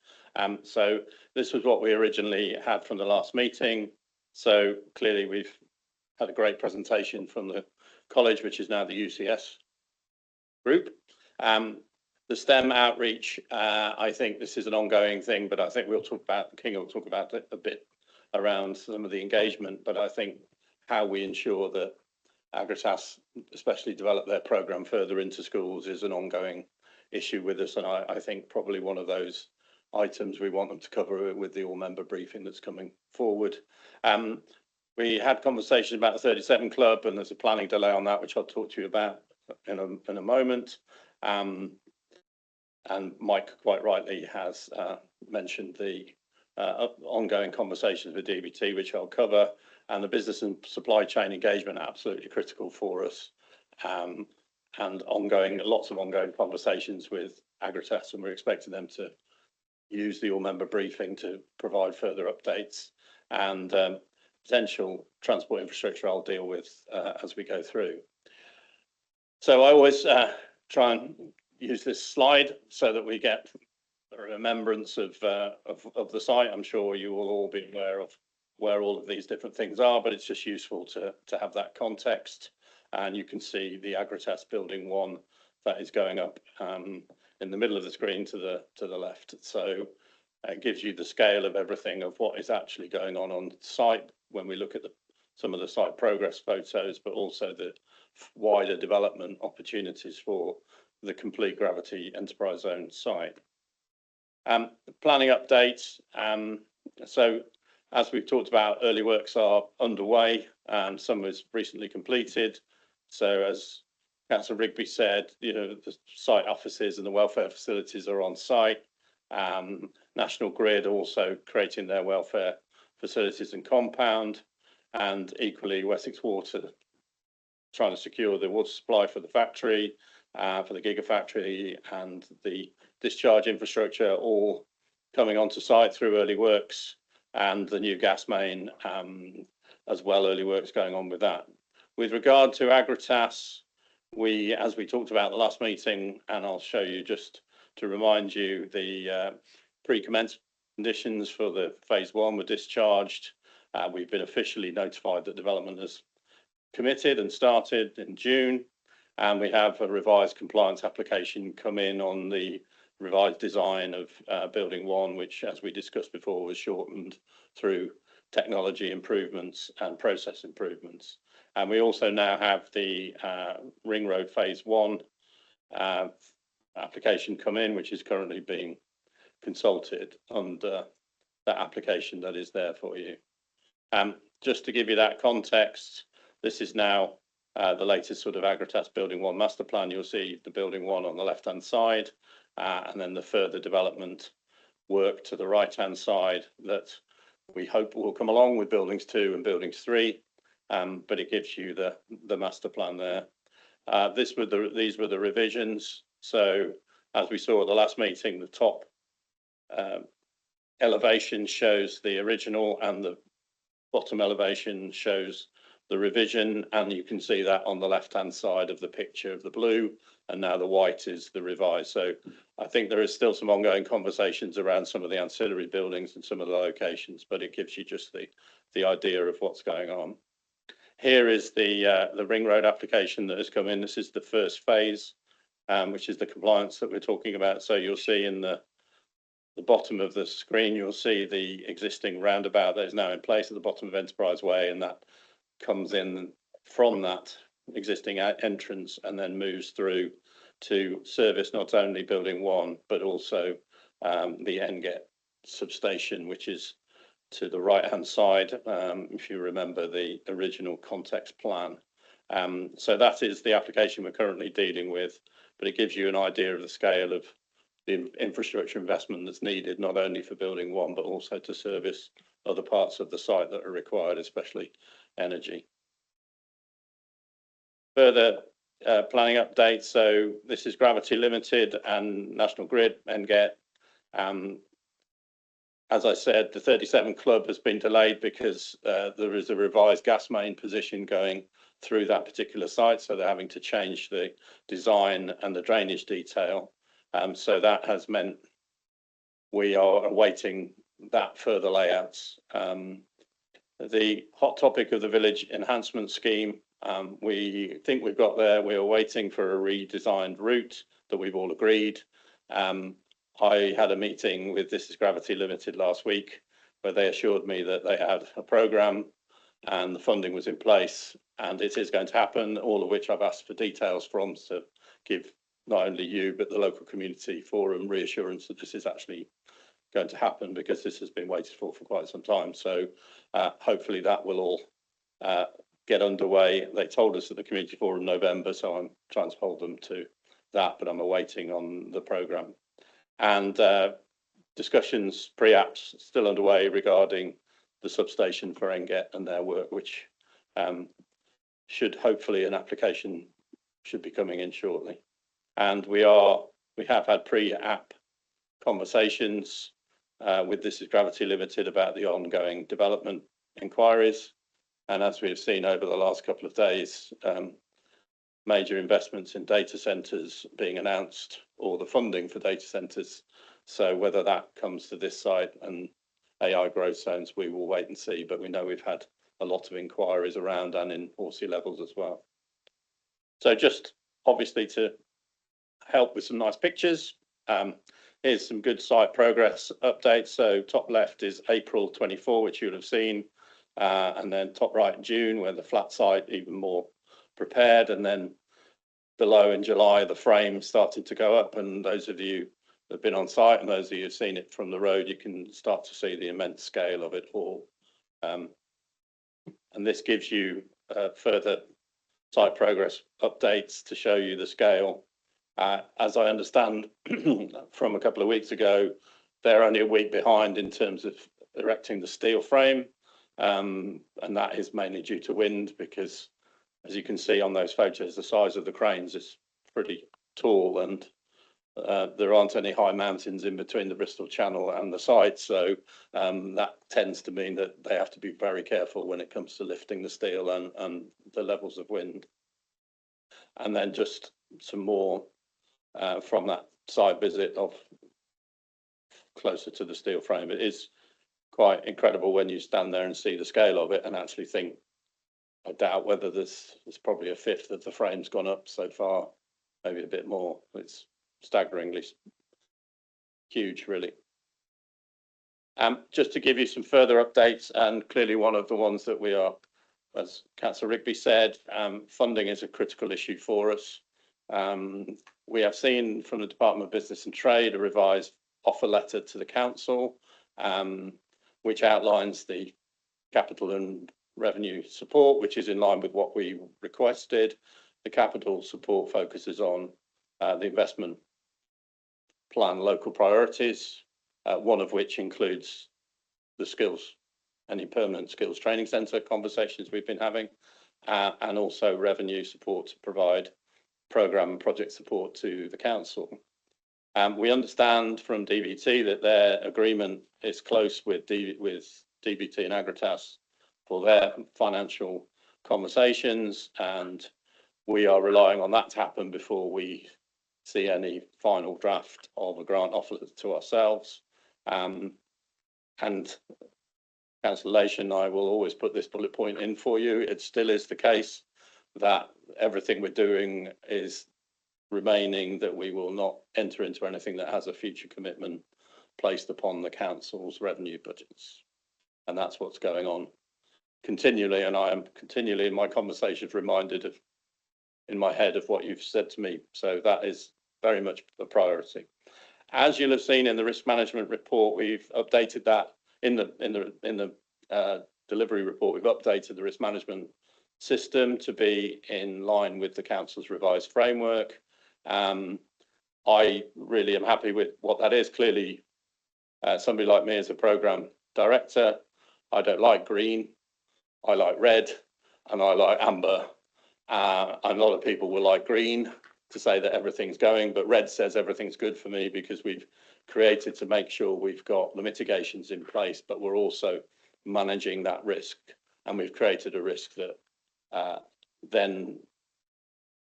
So this was what we originally had from the last meeting. So clearly we've had a great presentation from the college, which is now the UCS group. The STEM outreach, I think this is an ongoing thing, but I think Kinga will talk about it a bit around some of the engagement, but I think how we ensure that Agritas especially develop their programme further into schools is an ongoing issue with us, and I think probably one of those items we want them to cover with the all-member briefing that's coming forward. We had conversations about the 37 Club, and there's a planning delay on that, which I'll talk to you about in a moment. And Mike quite rightly has mentioned the ongoing conversations with DBT, which I'll cover, and the business and supply chain engagement absolutely critical for us, and lots of ongoing conversations with Agritas, and we're expecting them to use the all-member briefing to provide further updates, and potential transport infrastructure I'll deal with as we go through. So I always try and use this slide so that we get a remembrance of the site. I'm sure you will all be aware of where all of these different things are, but it's just useful to have that context. And you can see the Agritas building 1 that is going up in the middle of the screen to the left. So it gives you the scale of everything of what is actually going on site when we look at some of the site progress photos, but also the wider development opportunities for the complete Gravity Enterprise Zone site. Planning updates. So as we've talked about, early works are underway, and some was recently completed. So as Councillor Rigby said, the site offices and the welfare facilities are on site. National Grid also creating their welfare facilities and compound, and equally Wessex Water trying to secure the water supply for the factory, for the gigafactory, and the discharge infrastructure all coming onto site through early works, and the new gas main as well, early works going on with that. With regard to Agritas, as we talked about the last meeting, and I'll show you just to remind you, the pre-commencement conditions for the phase 1 were discharged. We've been officially notified that development has committed and started in June, and we have a revised compliance application come in on the revised design of building 1, which, as we discussed before, was shortened through technology improvements and process improvements. And we also now have the Ring Road phase 1 application come in, which is currently being consulted under that application that is there for you. Just to give you that context, this is now the latest sort of Agritas building 1 master plan. You'll see the building 1 on the left hand side, and then the further development work to the right-hand side that we hope will come along with buildings 2 and buildings 3, but it gives you the master plan there. These were the revisions. So as we saw at the last meeting, the top elevation shows the original and the bottom elevation shows the revision, and you can see that on the left-hand side of the picture of the blue, and now the white is the revised. So I think there is still some ongoing conversations around some of the ancillary buildings and some of the locations, but it gives you just the idea of what's going on. Here is the ring road application that has come in. This is the first phase, which is the compliance that we're talking about. So you'll see in the bottom of the screen, you'll see the existing roundabout that is now in place at the bottom of Enterprise Way, and that comes in from that existing entrance and then moves through to service not only building 1 but also the NGET substation, which is to the right hand side, if you remember the original context plan. So that is the application we're currently dealing with, but it gives you an idea of the scale of the infrastructure investment that's needed, not only for building 1 but also to service other parts of the site that are required, especially energy. Further planning updates. So this is Gravity Limited and National Grid, NGET. As I said, the 37 Club has been delayed because there is a revised gas main position going through that particular site. So they're having to change the design and the drainage detail. So that has meant we are awaiting that further layouts. The hot topic of the village enhancement scheme, we think we've got there. We're waiting for a redesigned route that we've all agreed. I had a meeting with This is Gravity Limited last week where they assured me that they had a programme and the funding was in place, and it is going to happen, all of which I've asked for details from to give not only you but the local community forum reassurance that this is actually going to happen, because this has been waited for quite some time. So hopefully that will all get underway. They told us at the community forum November, so I'm trying to hold them to that, but I'm awaiting on the programme. And discussions pre-apps still underway regarding the substation for NGET and their work, which should hopefully an application should be coming in shortly. And we have had pre-app conversations with This is Gravity Limited about the ongoing development inquiries. And as we have seen over the last couple of days, major investments in data centres being announced, or the funding for data centres. So whether that comes to this site and AI growth zones, we will wait and see. But we know we've had a lot of inquiries around and in Horsey levels as well. So just obviously to help with some nice pictures, here's some good site progress updates. So top left is April 24, which you'll have seen, and then top right June, where the flat site even more prepared, and then below in July the frame started to go up. And those of you that have been on site and those of you who've seen it from the road, you can start to see the immense scale of it all. And this gives you further site progress updates to show you the scale. As I understand from a couple of weeks ago, they're only a week behind in terms of erecting the steel frame, and that is mainly due to wind, because as you can see on those photos, the size of the cranes is pretty tall, and there aren't any high mountains in between the Bristol Channel and the site, so that tends to mean that they have to be very careful when it comes to lifting the steel and the levels of wind. And then just some more from that site visit of closer to the steel frame. It is quite incredible when you stand there and see the scale of it and actually think, I doubt whether there's probably a fifth of the frame's gone up so far, maybe a bit more. It's staggeringly huge, really. Just to give you some further updates, and clearly one of the ones that we are, as Councillor Rigby said, funding is a critical issue for us. We have seen from the Department of Business and Trade a revised offer letter to the council, which outlines the capital and revenue support, which is in line with what we requested. The capital support focuses on the investment plan local priorities, one of which includes the skills, any permanent skills training centre conversations we've been having, and also revenue support to provide programme and project support to the council. We understand from DBT that their agreement is close with DBT and Agritas for their financial conversations, and we are relying on that to happen before we see any final draft of a grant offer to ourselves. And Councillor Lation, I will always put this bullet point in for you. It still is the case that everything we're doing is remaining, that we will not enter into anything that has a future commitment placed upon the council's revenue budgets. And that's what's going on continually. And I am continually in my conversations reminded of, in my head, of what you've said to me. So that is very much a priority. As you'll have seen in the risk management report, we've updated that in the delivery report. We've updated the risk management system to be in line with the council's revised framework. I really am happy with what that is. Clearly, somebody like me as a programme director, I don't like green, I like red, and I like amber. And a lot of people will like green to say that everything's going, but red says everything's good for me, because we've created to make sure we've got the mitigations in place, but we're also managing that risk, and we've created a risk that then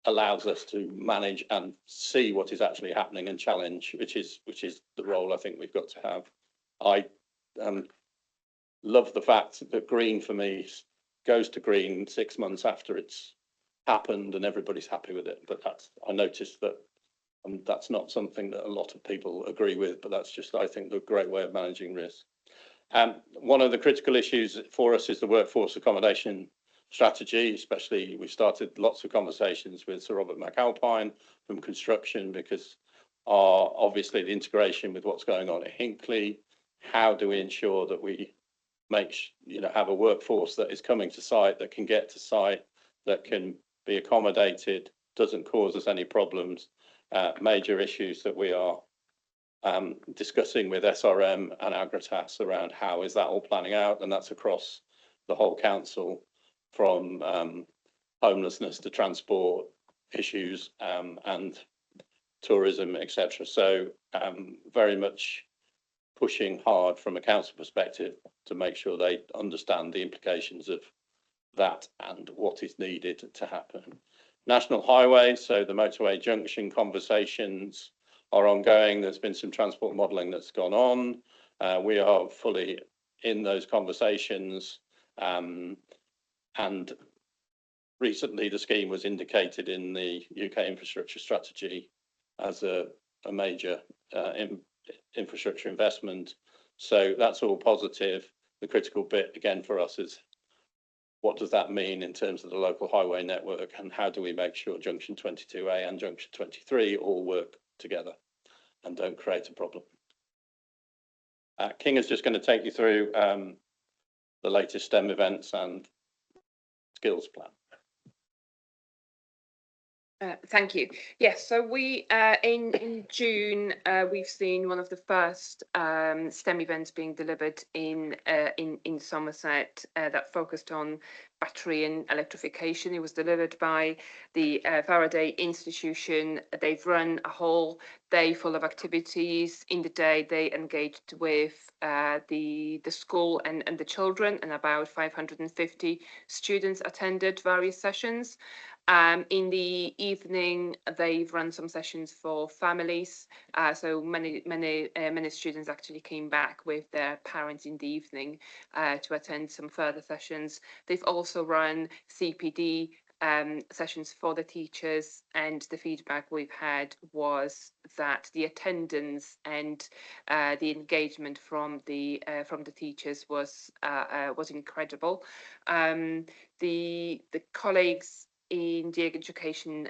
allows us to manage and see what is actually happening and challenge, which is the role I think we've got to have. I love the fact that green for me goes to green 6 months after it's happened and everybody's happy with it. But I noticed that that's not something that a lot of people agree with, but that's just, I think, the great way of managing risk. One of the critical issues for us is the workforce accommodation strategy. Especially, we started lots of conversations with Sir Robert McAlpine from construction, because obviously the integration with what's going on at Hinckley. How do we ensure that we have a workforce that is coming to site, that can get to site, that can be accommodated, doesn't cause us any problems? Major issues that we are discussing with SRM and Agritas around how is that all planning out, and that's across the whole council, from homelessness to transport issues and tourism, etc. So very much pushing hard from a council perspective to make sure they understand the implications of that and what is needed to happen. National highways, so the motorway junction conversations are ongoing. There's been some transport modelling that's gone on. We are fully in those conversations. And recently the scheme was indicated in the UK infrastructure strategy as a major infrastructure investment. So that's all positive. The critical bit again for us is, what does that mean in terms of the local highway network, and how do we make sure junction 22A and junction 23 all work together and don't create a problem? King is just going to take you through the latest STEM events and skills plan. Thank you. Yes, so we in June we've seen one of the first STEM events being delivered in Somerset that focused on battery and electrification. It was delivered by the Faraday Institution. They've run a whole day full of activities. In the day, they engaged with the school and the children, and about 550 students attended various sessions. In the evening, they've run some sessions for families. So many students actually came back with their parents in the evening to attend some further sessions. They've also run CPD sessions for the teachers, and the feedback we've had was that the attendance and the engagement from the teachers was incredible. The colleagues in the education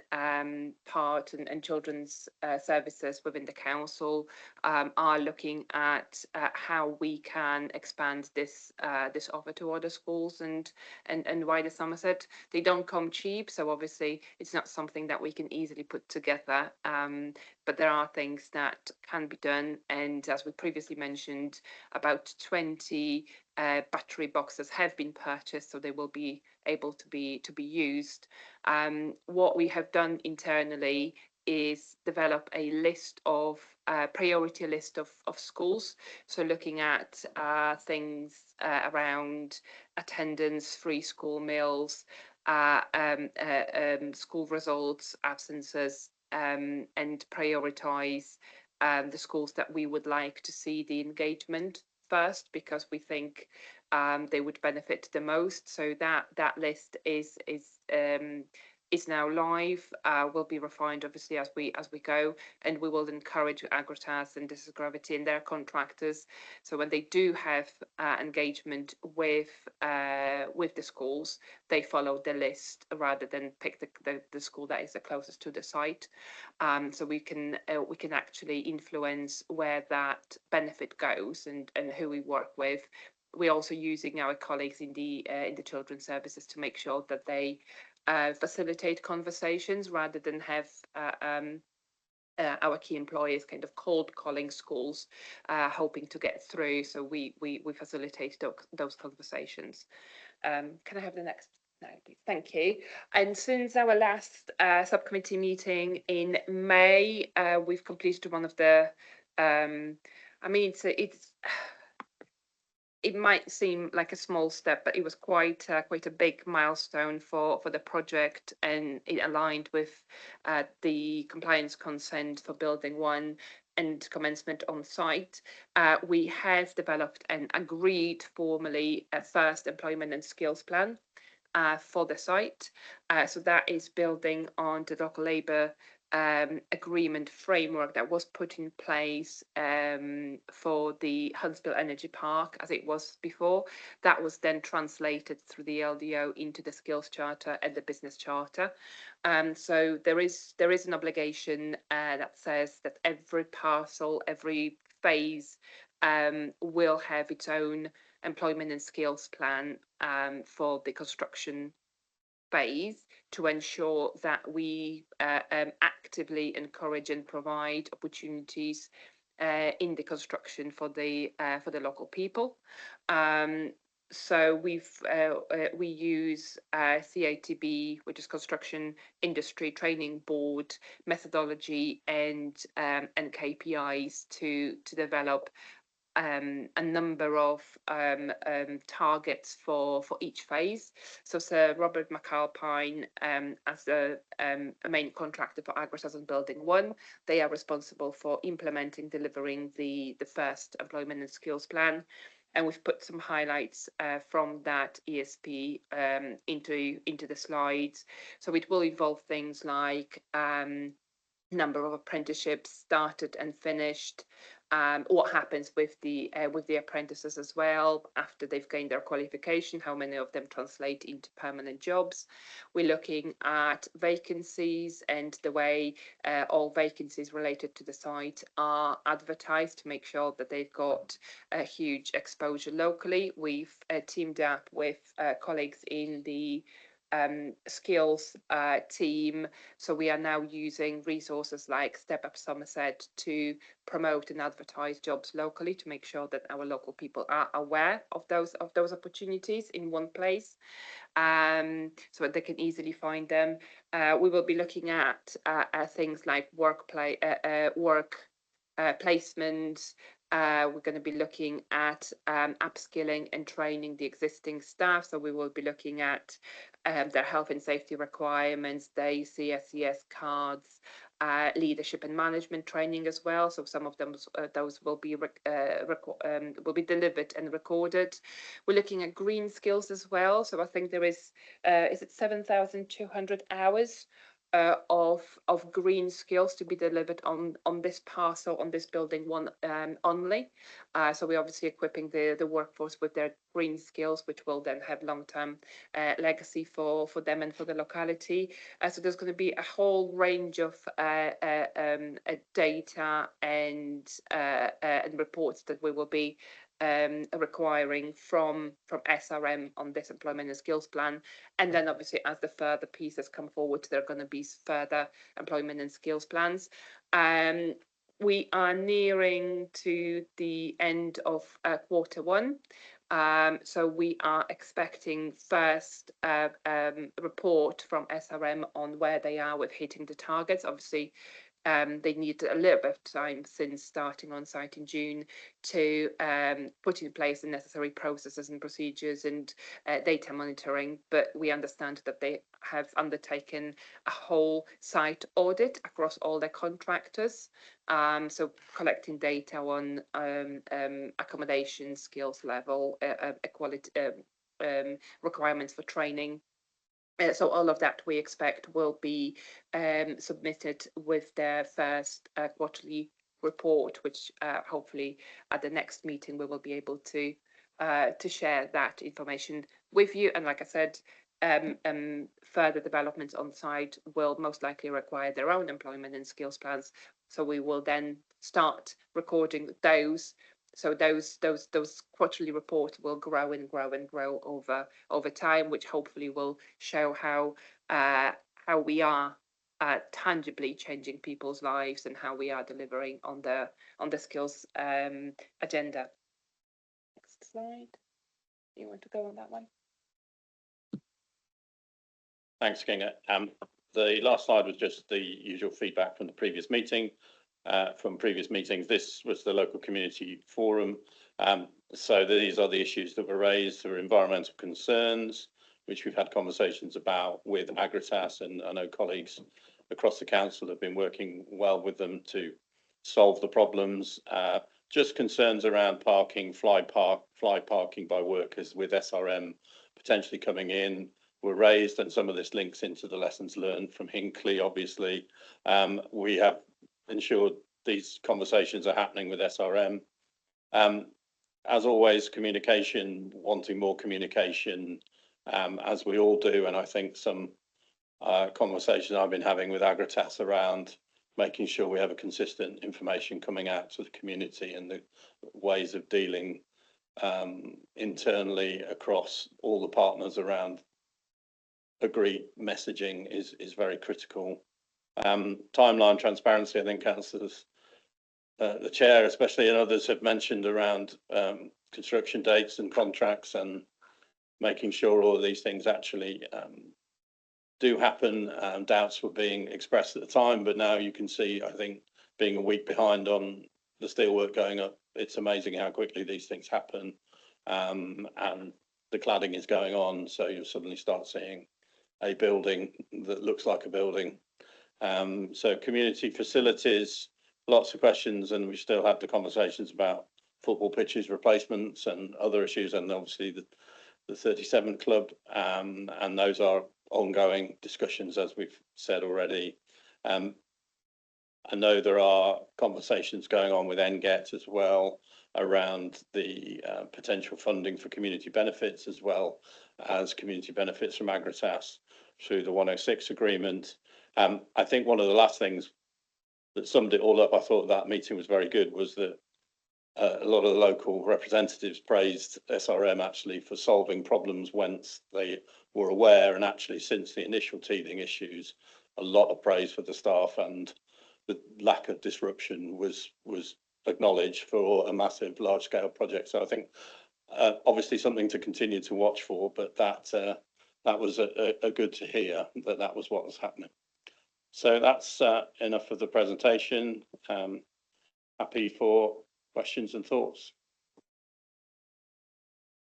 part and children's services within the council are looking at how we can expand this this offer to other schools and wider Somerset. They don't come cheap, so obviously it's not something that we can easily put together. But there are things that can be done, and as we previously mentioned, about 20 battery boxes have been purchased, so they will be able to be used. What we have done internally is develop a list of priority list of schools. So looking at things around attendance, free school meals, school results, absences, and prioritise the schools that we would like to see the engagement first, because we think they would benefit the most. So that list is now live, will be refined obviously as we go, and we will encourage Agratas and This is Gravity and their contractors, so when they do have engagement with the schools, they follow the list rather than pick the school that is the closest to the site. So we can actually influence where that benefit goes and who we work with. We're also using our colleagues in the children's services to make sure that they facilitate conversations rather than have our key employers kind of cold calling schools, hoping to get through. So we facilitate those conversations. Can I have the next? No, please. Thank you. And since our last subcommittee meeting in May, we've completed one of the. I mean, it might seem like a small step, but it was quite a big milestone for the project, and it aligned with the compliance consent for building 1 and commencement on site. We have developed and agreed formally a first employment and skills plan for the site. So that is building on the local labour agreement framework that was put in place for the Huntsville Energy Park as it was before. That was then translated through the LDO into the Skills Charter and the Business Charter. So there is an obligation that says that every parcel, every phase will have its own employment and skills plan for the construction phase, to ensure that we actively encourage and provide opportunities in the construction for the local people. So we use CITB, which is Construction Industry Training Board methodology and KPIs to develop a number of targets for each phase. So Sir Robert McAlpine, as a main contractor for Agratas and Building 1, they are responsible for implementing, delivering the first employment and skills plan. And we've put some highlights from that ESP into the slides. So it will involve things like number of apprenticeships started and finished, what happens with the apprentices as well after they've gained their qualification, how many of them translate into permanent jobs. We're looking at vacancies and the way all vacancies related to the site are advertised to make sure that they've got a huge exposure locally. We've teamed up with colleagues in the skills team, so we are now using resources like Step Up Somerset to promote and advertise jobs locally, to make sure that our local people are aware of those opportunities in one place, so that they can easily find them. We will be looking at things like work placements. We're going to be looking at upskilling and training the existing staff. So we will be looking at their health and safety requirements, their CSCS cards, leadership and management training as well. So some of them, those will be delivered and recorded. We're looking at green skills as well. So I think there is it 7,200 hours of green skills to be delivered on this parcel, on this building one only. So we're obviously equipping the workforce with their green skills, which will then have long-term legacy for them and for the locality. So there's going to be a whole range of data and reports that we will be requiring from SRM on this employment and skills plan. And then obviously as the further pieces come forward, there are going to be further employment and skills plans. We are nearing to the end of Q1. So we are expecting first report from SRM on where they are with hitting the targets. Obviously, they need a little bit of time since starting on site in June to put in place the necessary processes and procedures and data monitoring. But we understand that they have undertaken a whole site audit across all their contractors. So collecting data on accommodation, skills level, equality, requirements for training. So all of that we expect will be submitted with their first quarterly report, which hopefully at the next meeting we will be able to share that information with you. And like I said, further developments on site will most likely require their own employment and skills plans. So we will then start recording those. So those quarterly reports will grow and grow and grow over time, which hopefully will show how we are tangibly changing people's lives and how we are delivering on the skills agenda. Next slide. You want to go on that one? Thanks, Kinga. The last slide was just the usual feedback from the previous meeting. From previous meetings, this was the local community forum. So these are the issues that were raised. There were environmental concerns, which we've had conversations about with Agritas, and I know colleagues across the council have been working well with them to solve the problems. Just concerns around parking, fly parking by workers with SRM potentially coming in were raised, and some of this links into the lessons learned from Hinckley, obviously. We have ensured these conversations are happening with SRM. As always, communication, wanting more communication, as we all do, and I think some conversations I've been having with Agritas around making sure we have a consistent information coming out to the community and the ways of dealing internally across all the partners around agreed messaging is very critical. Timeline transparency, I think councillors, the chair especially, and others have mentioned around construction dates and contracts and making sure all of these things actually do happen. Doubts were being expressed at the time, but now you can see, I think, being a week behind on the steelwork going up, it's amazing how quickly these things happen. And the cladding is going on, so you'll suddenly start seeing a building that looks like a building. So community facilities, lots of questions, and we still have the conversations about football pitches replacements and other issues, and obviously the 37 club, and those are ongoing discussions, as we've said already. I know there are conversations going on with NGET as well around the potential funding for community benefits, as well as community benefits from Agritas through the 106 agreement. I think one of the last things that summed it all up, I thought that meeting was very good, was that a lot of the local representatives praised SRM actually for solving problems whence they were aware, and actually since the initial teething issues, a lot of praise for the staff, and the lack of disruption was acknowledged for a massive large scale project. So I think obviously something to continue to watch for, but that was a good to hear that was what was happening. So that's enough of the presentation. Happy for questions and thoughts.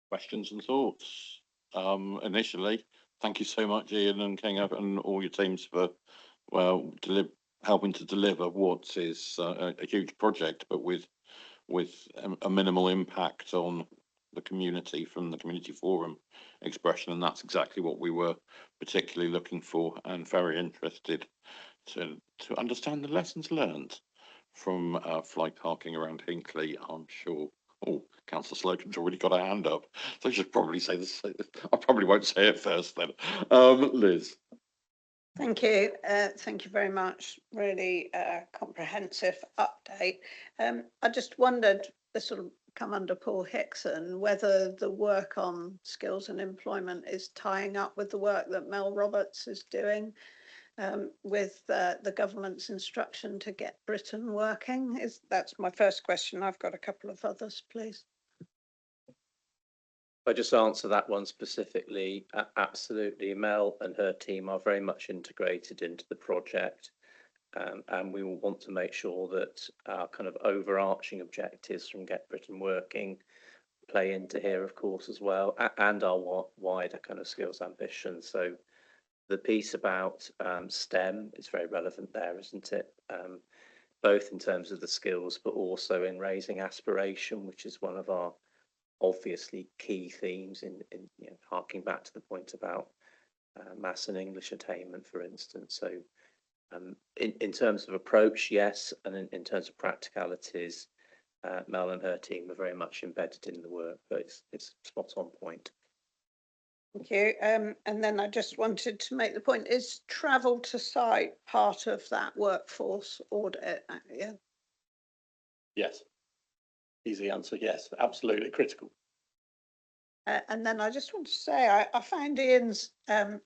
Questions and thoughts. Initially, thank you so much, Ian and Kinga and all your teams for helping to deliver what is a huge project, but with a minimal impact on the community from the community forum expression, and that's exactly what we were particularly looking for, and very interested to understand the lessons learned from fly parking around Hinckley. I'm sure. Oh, Councillor Slocum's already got a hand up, so I should probably say this. I probably won't say it first then. Liz. Thank you. Thank you very much. Really comprehensive update. I just wondered, this will come under Paul Hickson, whether the work on skills and employment is tying up with the work that Mel Roberts is doing with the government's instruction to get Britain working. That's my first question. I've got a couple of others, please. I just answer that one specifically. Absolutely, Mel and her team are very much integrated into the project, and we will want to make sure that our kind of overarching objectives from Get Britain Working play into here, of course, as well, and our wider kind of skills ambition. So the piece about STEM is very relevant there, isn't it? Both in terms of the skills, but also in raising aspiration, which is one of our obviously key themes in you know, harking back to the point about maths and English attainment, for instance. So in terms of approach, yes, and in terms of practicalities, Mel and her team are very much embedded in the work, but it's spot on point. Thank you. And then I just wanted to make the point, is travel to site part of that workforce audit? Yeah. Yes. Easy answer, yes, absolutely critical. And then I just want to say, I find Ian's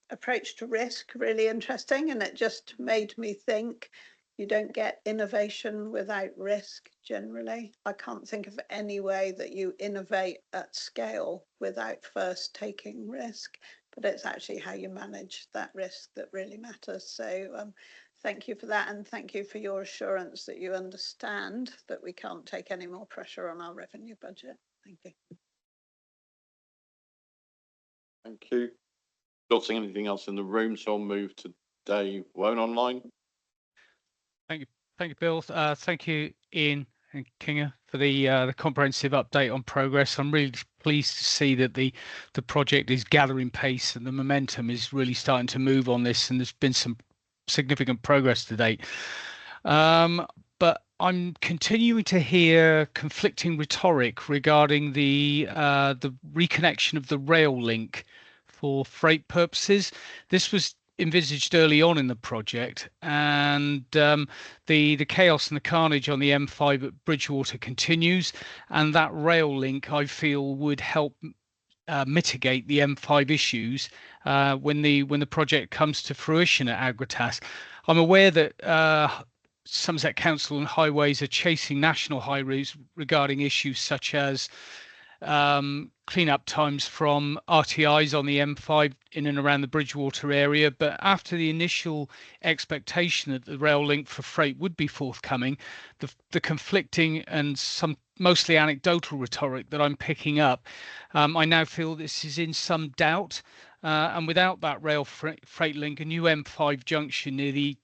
approach to risk really interesting, and it just made me think you don't get innovation without risk generally. I can't think of any way that you innovate at scale without first taking risk, but it's actually how you manage that risk that really matters. So thank you for that, and thank you for your assurance that you understand that we can't take any more pressure on our revenue budget. Thank you. Thank you. Not seeing anything else in the room, so I'll move to Dave Wone online. Thank you, Bill. Thank you, Ian and Kinga, for the comprehensive update on progress. I'm really pleased to see that the project is gathering pace and the momentum is really starting to move on this, and there's been some significant progress to date. But I'm continuing to hear conflicting rhetoric regarding the reconnection of the rail link for freight purposes. This was envisaged early on in the project, and the chaos and the carnage on the M5 at Bridgewater continues, and that rail link, I feel, would help mitigate the M5 issues when the project comes to fruition at Agratas. I'm aware that Somerset Council and Highways are chasing national highways regarding issues such as clean-up times from RTIs on the M5 in and around the Bridgewater area. But after the initial expectation that the rail link for freight would be forthcoming, the conflicting and some mostly anecdotal rhetoric that I'm picking up, I now feel this is in some doubt. And without that rail freight link, a new M5 junction near the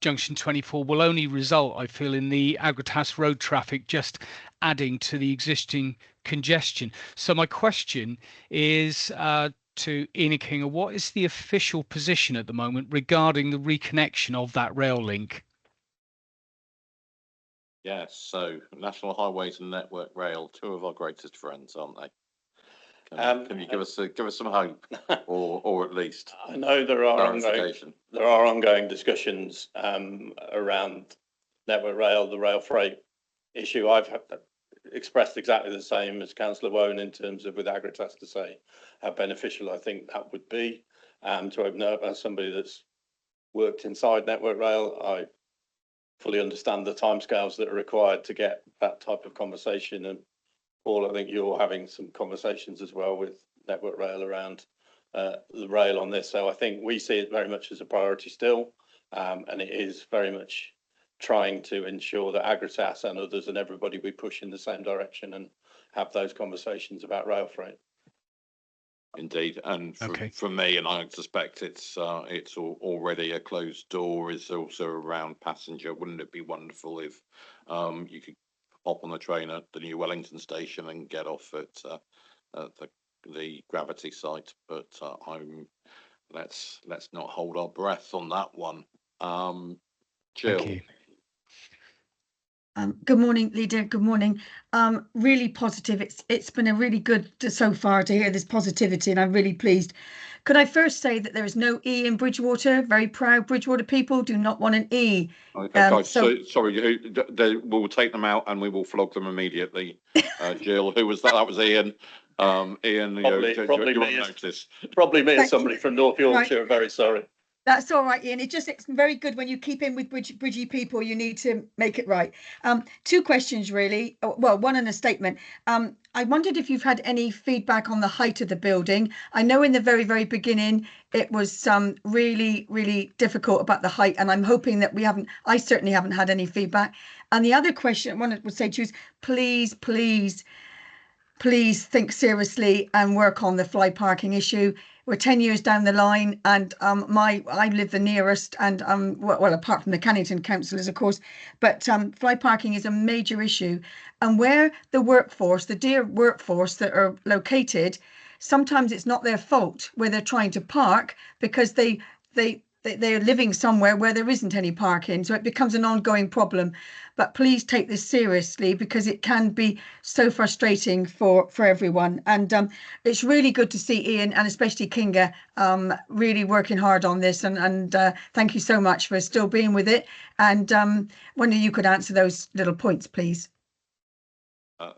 Junction 24 will only result, I feel, in the Agratas road traffic just adding to the existing congestion. So my question is to Ian Kinga, what is the official position at the moment regarding the reconnection of that rail link? Yes, so National Highways and Network Rail, two of our greatest friends, aren't they? Can you give us some hope, or at least I know there are ongoing discussions around Network Rail, the rail freight issue. I've expressed exactly the same as Councillor Wone in terms of with Agratas to say how beneficial I think that would be to open up. As somebody that's worked inside Network Rail, I fully understand the timescales that are required to get that type of conversation. And Paul, I think you're having some conversations as well with Network Rail around the rail on this. So I think we see it very much as a priority still, and it is very much trying to ensure that Agratas and others and everybody we push in the same direction and have those conversations about rail freight. Indeed, and for me, and I suspect it's already a closed door, is also around passenger. Wouldn't it be wonderful if you could hop on the train at the new Wellington station and get off at the Gravity site. But let's not hold our breath on that one. Jill. Thank you. Good morning, leader. Good morning. Really positive. It's been a really good so far to hear this positivity, and I'm really pleased. Could I first say that there is no E in Bridgewater? Very proud Bridgewater people do not want an E. Okay, sorry, we'll take them out and we will flog them immediately. Jill, who was that? That was Ian. Ian, Probably me, notice. probably me as Thank somebody you. from North Yorkshire. Right. Very sorry. That's all right, Ian. It's very good when you keep in with Bridgie people. You need to make it right. Two questions really. Well, one and a statement. I wondered if you've had any feedback on the height of the building. I know in the very beginning it was really difficult about the height, and I'm hoping that I certainly haven't had any feedback. And the other question I would say to you is please think seriously and work on the fly parking issue. We're 10 years down the line, and I live the nearest, and well, apart from the Cannington councillors, of course, but fly parking is a major issue. And where the dear workforce that are located, sometimes it's not their fault where they're trying to park, because they're living somewhere where there isn't any parking, so it becomes an ongoing problem. But please take this seriously, because it can be so frustrating for everyone. And it's really good to see Ian and especially Kinga really working hard on this. And thank you so much for still being with it. And wonder you could answer those little points, please.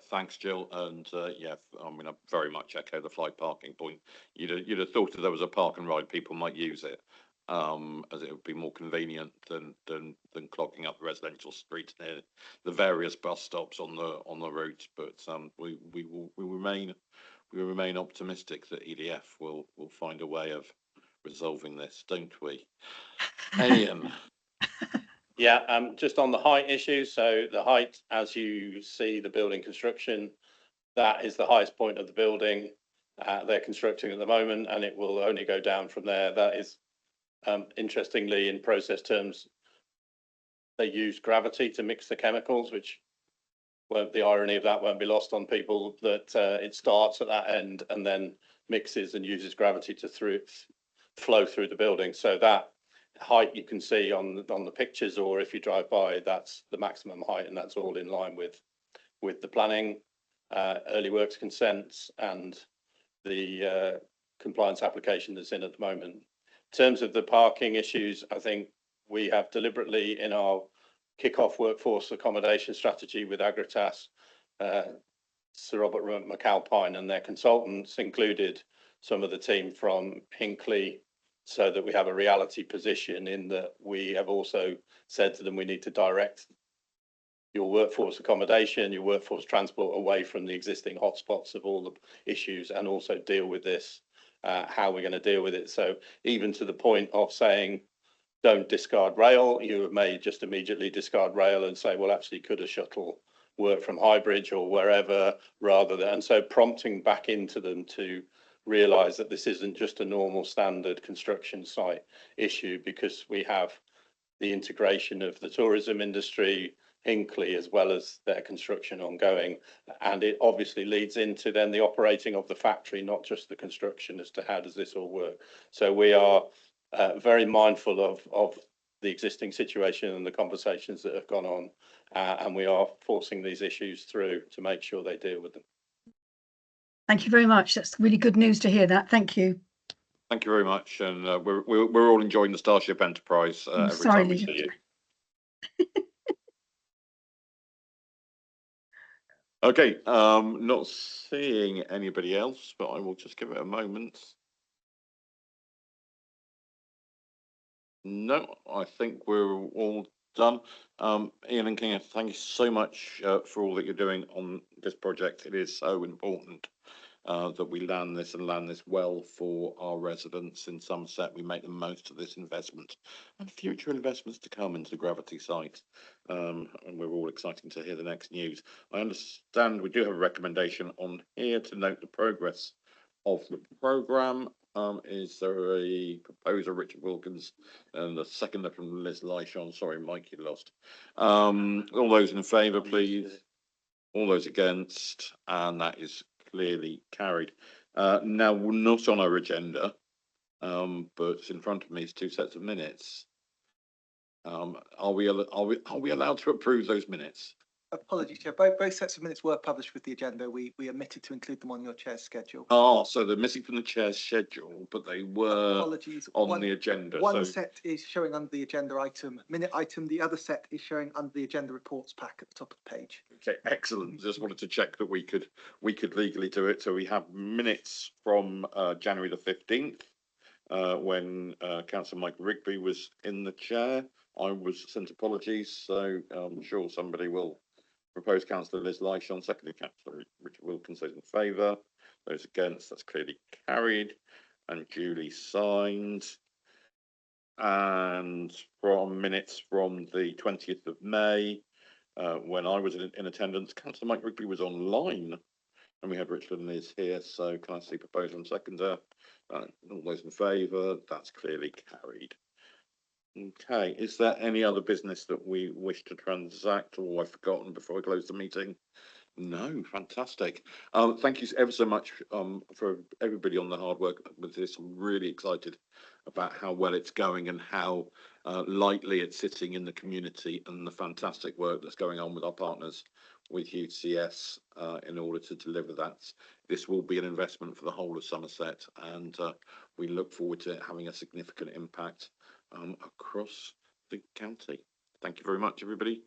Thanks, Jill. And yeah, I mean, I very much echo the fly parking point. You'd have thought if there was a park and ride, people might use it, as it would be more convenient than clogging up the residential streets near the various bus stops on the route. But we remain optimistic that EDF will find a way of resolving this, don't we? Ian. Yeah, just on the height issue. So the height, as you see the building construction, that is the highest point of the building. They're constructing at the moment, and it will only go down from there. That is, interestingly, in process terms, they use gravity to mix the chemicals, which the irony of that won't be lost on people, that it starts at that end and then mixes and uses gravity to flow through the building. So that height you can see on the pictures, or if you drive by, that's the maximum height, and that's all in line with the planning, early works consents, and the compliance application that's in at the moment. In terms of the parking issues, I think we have deliberately, in our kick-off workforce accommodation strategy with Agritas, Sir Robert McAlpine and their consultants, included some of the team from Hinckley, so that we have a reality position in that we have also said to them, we need to direct your workforce accommodation, your workforce transport away from the existing hotspots of all the issues, and also deal with this, how we're going to deal with it. So even to the point of saying, don't discard rail, you may just immediately discard rail and say, well, actually, could a shuttle work from Highbridge or wherever, rather than, and so prompting back into them to realise that this isn't just a normal standard construction site issue, because we have the integration of the tourism industry, Hinckley, as well as their construction ongoing, and it obviously leads into then the operating of the factory, not just the construction, as to how does this all work. So we are very mindful of the existing situation and the conversations that have gone on, and we are forcing these issues through to make sure they deal with them. Thank you very much. That's really good news to hear that. Thank you. Thank you very much. And we're all enjoying the Starship Enterprise every time we see you. Okay, not seeing anybody else, but I will just give it a moment. No, I think we're all done. Ian and Kinga, thank you so much for all that you're doing on this project. It is so important that we land this well for our residents in Somerset. We make the most of this investment and future investments to come into the Gravity site. And we're all excited to hear the next news. I understand we do have a recommendation on here to note the progress of the programme. Is there a proposer, Richard Wilkins, and the seconder from Liz Lyshawn? Sorry, Mike, you lost. All those in favour, please. All those against, and that is clearly carried. Now, we're not on our agenda, but in front of me is 2 sets of minutes. Are we allowed to approve those minutes? Apologies, Chair. Both sets of minutes were published with the agenda. We omitted to include them on your chair's schedule. Oh, so they're missing from the chair's schedule, but they were Apologies. on the agenda. One So set is showing under the agenda item, minute item. The other set is showing under the agenda reports pack at the top of the page. okay, excellent. Just wanted to check that we could legally do it. So we have minutes from January the 15th, when Councillor Mike Rigby was in the chair. I was sent apologies, so I'm sure somebody will propose. Councillor Liz Lyshawn, seconded Councillor Richard Wilkinson in favour. Those against, that's clearly carried and duly signed. And from minutes from the 20th of May, when I was in attendance, Councillor Mike Rigby was online, and we had Richard and Liz here. So can I see proposer and seconder? All those in favour, that's clearly carried. Okay, is there any other business that we wish to transact, or I've forgotten before I close the meeting? No, fantastic. Thank you ever so much for everybody on the hard work with this. I'm really excited about how well it's going and how lightly it's sitting in the community, and the fantastic work that's going on with our partners with UCS in order to deliver that. This will be an investment for the whole of Somerset, and we look forward to it having a significant impact across the county. Thank you very much, everybody.